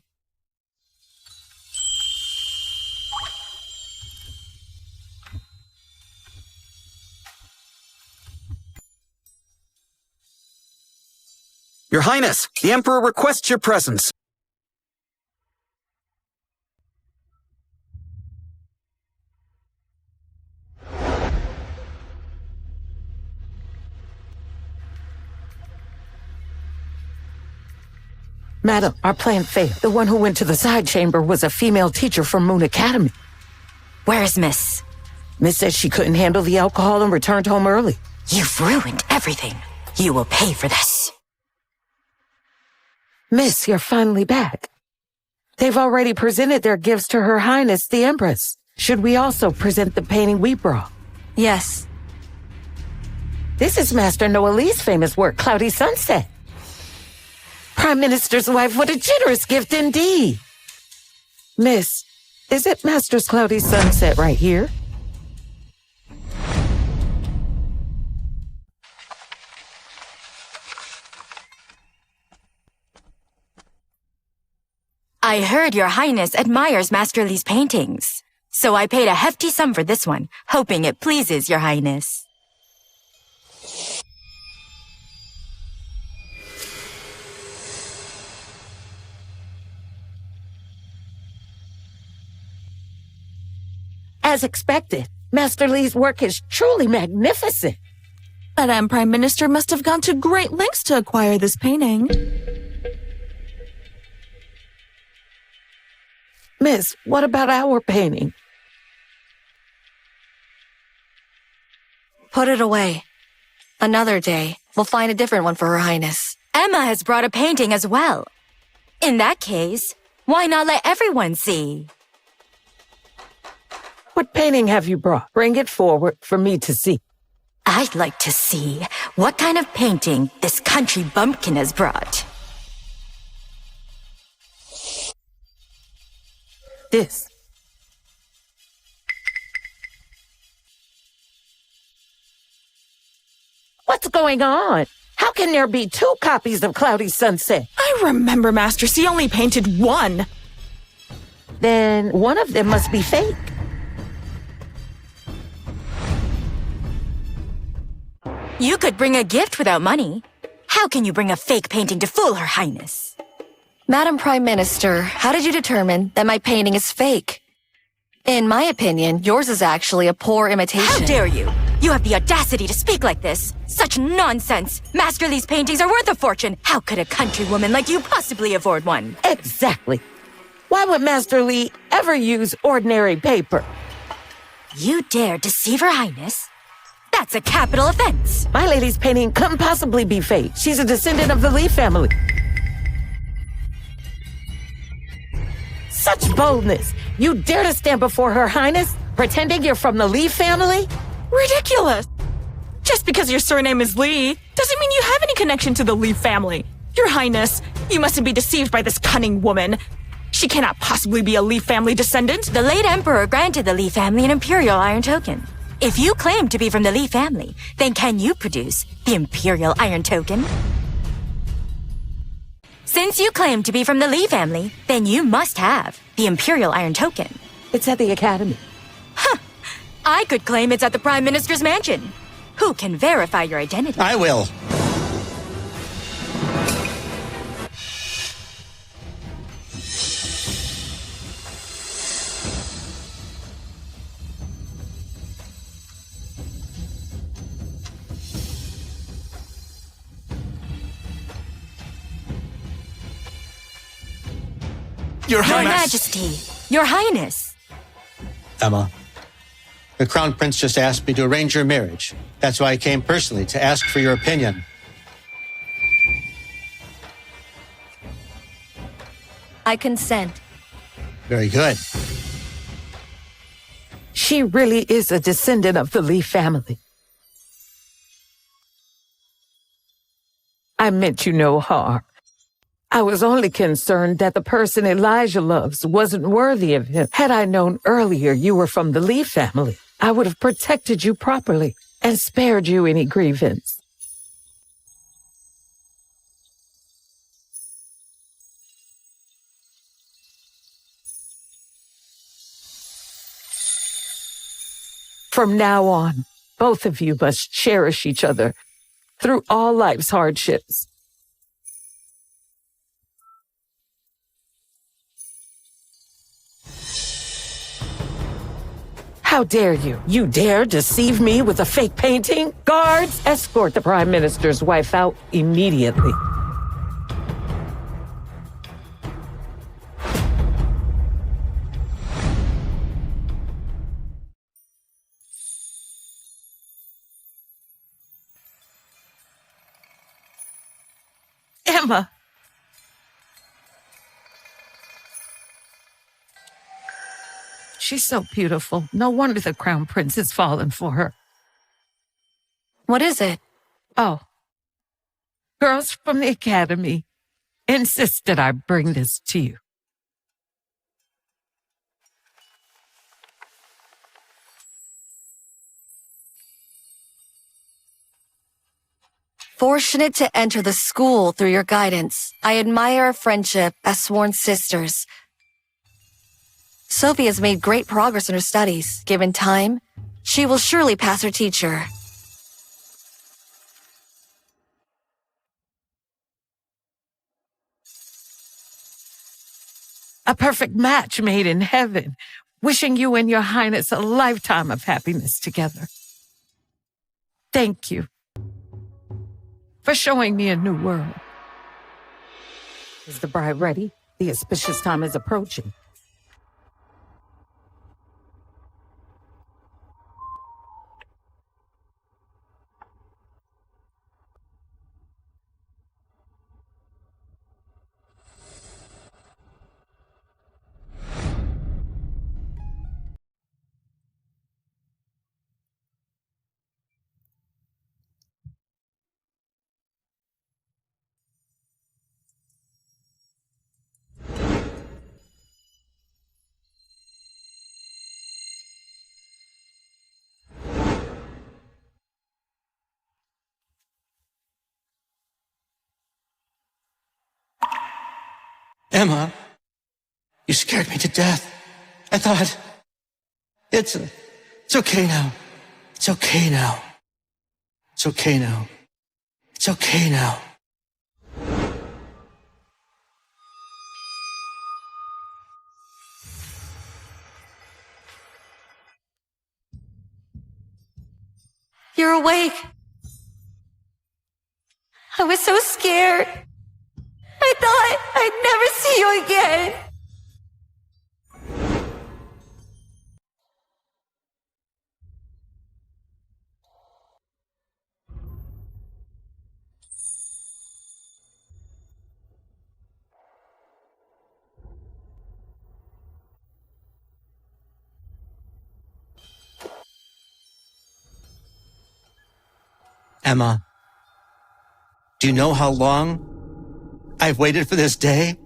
S2: Your Highness, the Emperor requests your presence.
S1: Madam, our plan failed. The one who went to the side chamber was a female teacher from Moon Academy.
S7: Where's Miss?
S1: Miss said she couldn't handle the alcohol and returned home early.
S7: You've ruined everything. You will pay for this.
S1: Miss, you're finally back. They've already presented their gifts to Her Highness the Empress. Should we also present the painting we brought?
S6: Yes.
S1: This is Master Noeli's famous work, Cloudy Sunset. Prime Minister's wife, what a generous gift indeed. Miss, is it Master's Cloudy Sunset right here?
S7: I heard Your Highness admires Master Lee's paintings, so I paid a hefty sum for this one, hoping it pleases Your Highness.
S1: As expected, Master Lee's work is truly magnificent.
S5: Madame Prime Minister must have gone to great lengths to acquire this painting.
S1: Miss, what about our painting?
S6: Put it away. Another day, we'll find a different one for Her Highness.
S7: Emma has brought a painting as well. In that case, why not let everyone see?
S1: What painting have you brought? Bring it forward for me to see.
S7: I'd like to see what kind of painting this country bumpkin has brought.
S1: This. What's going on? How can there be 2 copies of Cloudy Sunset?
S5: I remember Master C only painted one.
S1: Then one of them must be fake.
S7: You could bring a gift without money. How can you bring a fake painting to fool Her Highness?
S6: Madam Prime Minister, how did you determine that my painting is fake? In my opinion, yours is actually a poor imitation.
S7: How dare you? You have the audacity to speak like this. Such nonsense. Master Lee's paintings are worth a fortune. How could a countrywoman like you possibly afford one?
S1: Exactly. Why would Master Lee ever use ordinary paper?
S7: You dare deceive Her Highness? That's a capital offense.
S1: My lady's painting couldn't possibly be fake. She's a descendant of the Lee family. Such boldness. You dare to stand before Her Highness, pretending you're from the Lee family?
S5: Ridiculous! Just because your surname is Lee doesn't mean you have any connection to the Lee family. Your Highness, you mustn't be deceived by this cunning woman. She cannot possibly be a Lee family descendant.
S7: The late Emperor granted the Lee family an Imperial Iron Token. If you claim to be from the Lee family, then can you produce the Imperial Iron Token? Since you claim to be from the Lee family, then you must have the Imperial Iron Token.
S1: It's at the Academy.
S7: I could claim it's at the Prime Minister's mansion. Who can verify your identity?
S9: I will.
S10: Your
S7: Your
S10: Highness!
S7: Majesty, Your Highness.
S9: Emma, the Crown Prince just asked me to arrange your marriage. That's why I came personally to ask for your opinion.
S6: I consent.
S9: Very good.
S1: She really is a descendant of the Lee family. I meant you no harm. I was only concerned that the person Elijah loves wasn't worthy of him. Had I known earlier you were from the Lee family, I would have protected you properly and spared you any grievance. From now on, both of you must cherish each other through all life's hardships. How dare you? You dare deceive me with a fake painting? Guards, escort the Prime Minister's wife out immediately. Emma! She's so beautiful. No wonder the Crown Prince has fallen for her.
S6: What is it?
S1: Oh, girls from the Academy insisted I bring this to you.
S6: Fortunate to enter the school through your guidance. I admire our friendship as sworn sisters. Sophie has made great progress in her studies. Given time, she will surely pass her teacher.
S1: A perfect match made in heaven. Wishing you and your highness a lifetime of happiness together. Thank you for showing me a new world. Is the bride ready? The auspicious time is approaching.
S9: Emma, you scared me to death. I thought, it's okay now. It's okay now. It's okay now. It's okay now.
S6: You're awake. I was so scared. I thought I'd never see you again.
S9: Emma, do you know how long I've waited for this day?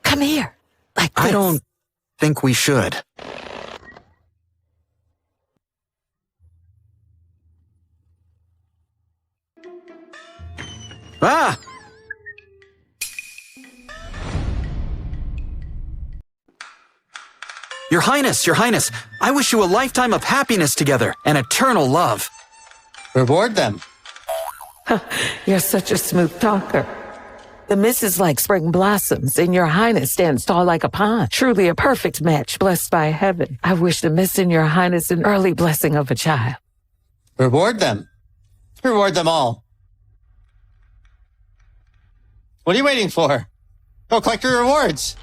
S1: Come here. Like this.
S2: I don't think we should. Ah! Your Highness, I wish you a lifetime of happiness together and eternal love.
S9: Reward them.
S1: You're such a smooth talker. The miss is like spring blossoms, and your highness stands tall like a pine. Truly a perfect match, blessed by heaven. I wish the miss and your highness an early blessing of a child.
S9: Reward them. Reward them all. What are you waiting for? Go collect your rewards.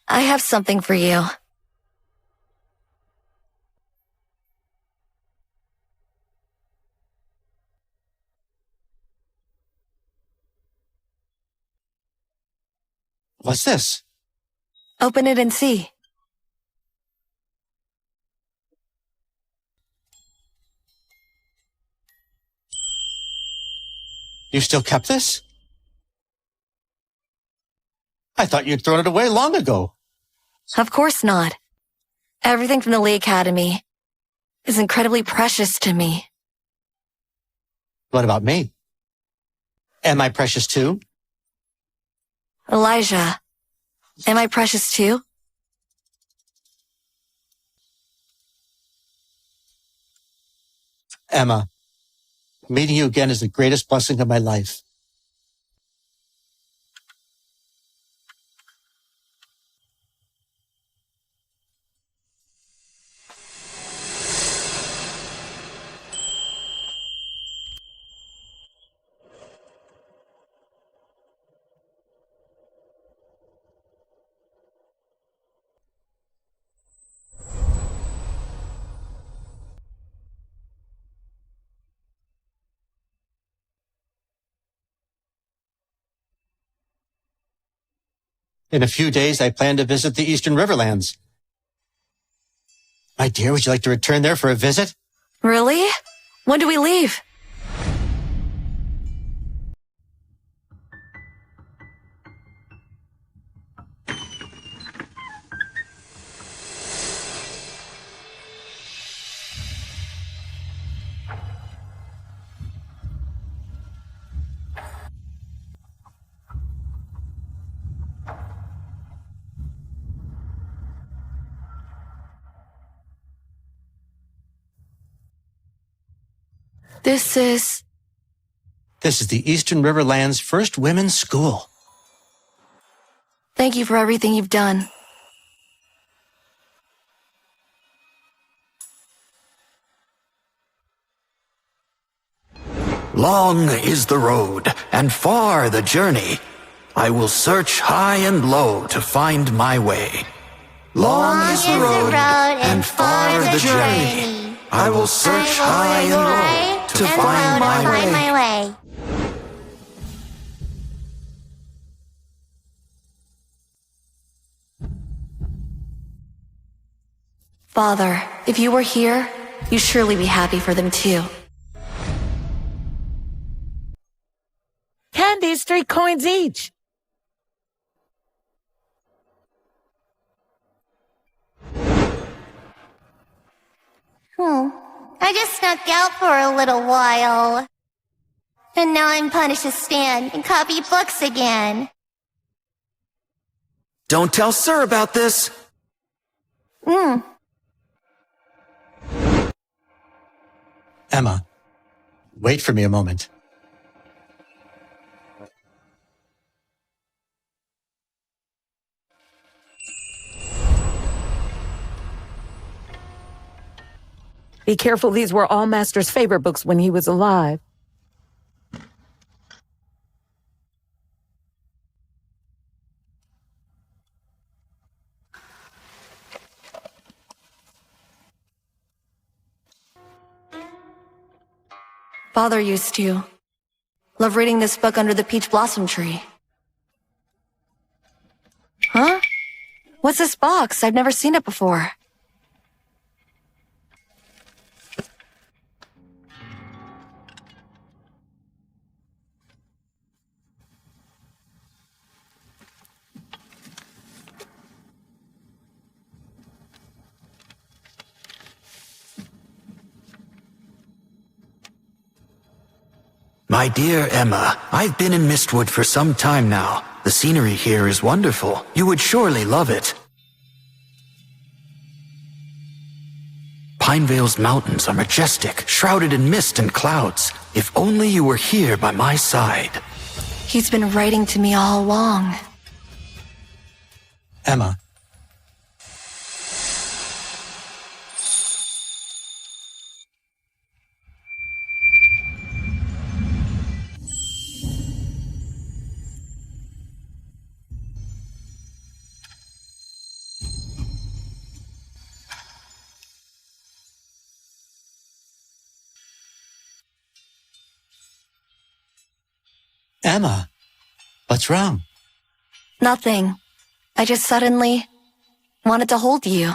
S6: I have something for you.
S9: What's this?
S6: Open it and see.
S9: You still kept this? I thought you'd thrown it away long ago.
S6: Of course not. Everything from the Lee Academy is incredibly precious to me.
S9: What about me? Am I precious too?
S6: Elijah, am I precious too?
S9: Emma, meeting you again is the greatest blessing of my life. In a few days, I plan to visit the Eastern Riverlands. My dear, would you like to return there for a visit?
S6: Really? When do we leave? This is
S9: the Eastern Riverlands' first women's school.
S6: Thank you for everything you've done.
S2: Long is the road, and far the journey. I will search high and low to find my way. Long is the road, and far the journey. I will search high and low to find my way.
S6: Father, if you were here, you'd surely be happy for them too.
S1: Candies, 3 coins each.
S11: I just snuck out for a little while. And now I'm punished to stand and copy books again.
S2: Don't tell Sir about this.
S9: Emma, wait for me a moment.
S1: Be careful, these were all Master's favorite books when he was alive.
S6: Father used to love reading this book under the peach blossom tree. Huh? What's this box? I've never seen it before.
S2: My dear Emma, I've been in Mistwood for some time now. The scenery here is wonderful. You would surely love it. Pinevale's mountains are majestic, shrouded in mist and clouds. If only you were here by my side.
S6: He's been writing to me all along.
S9: Emma, Emma, what's wrong?
S6: Nothing. I just suddenly wanted to hold you.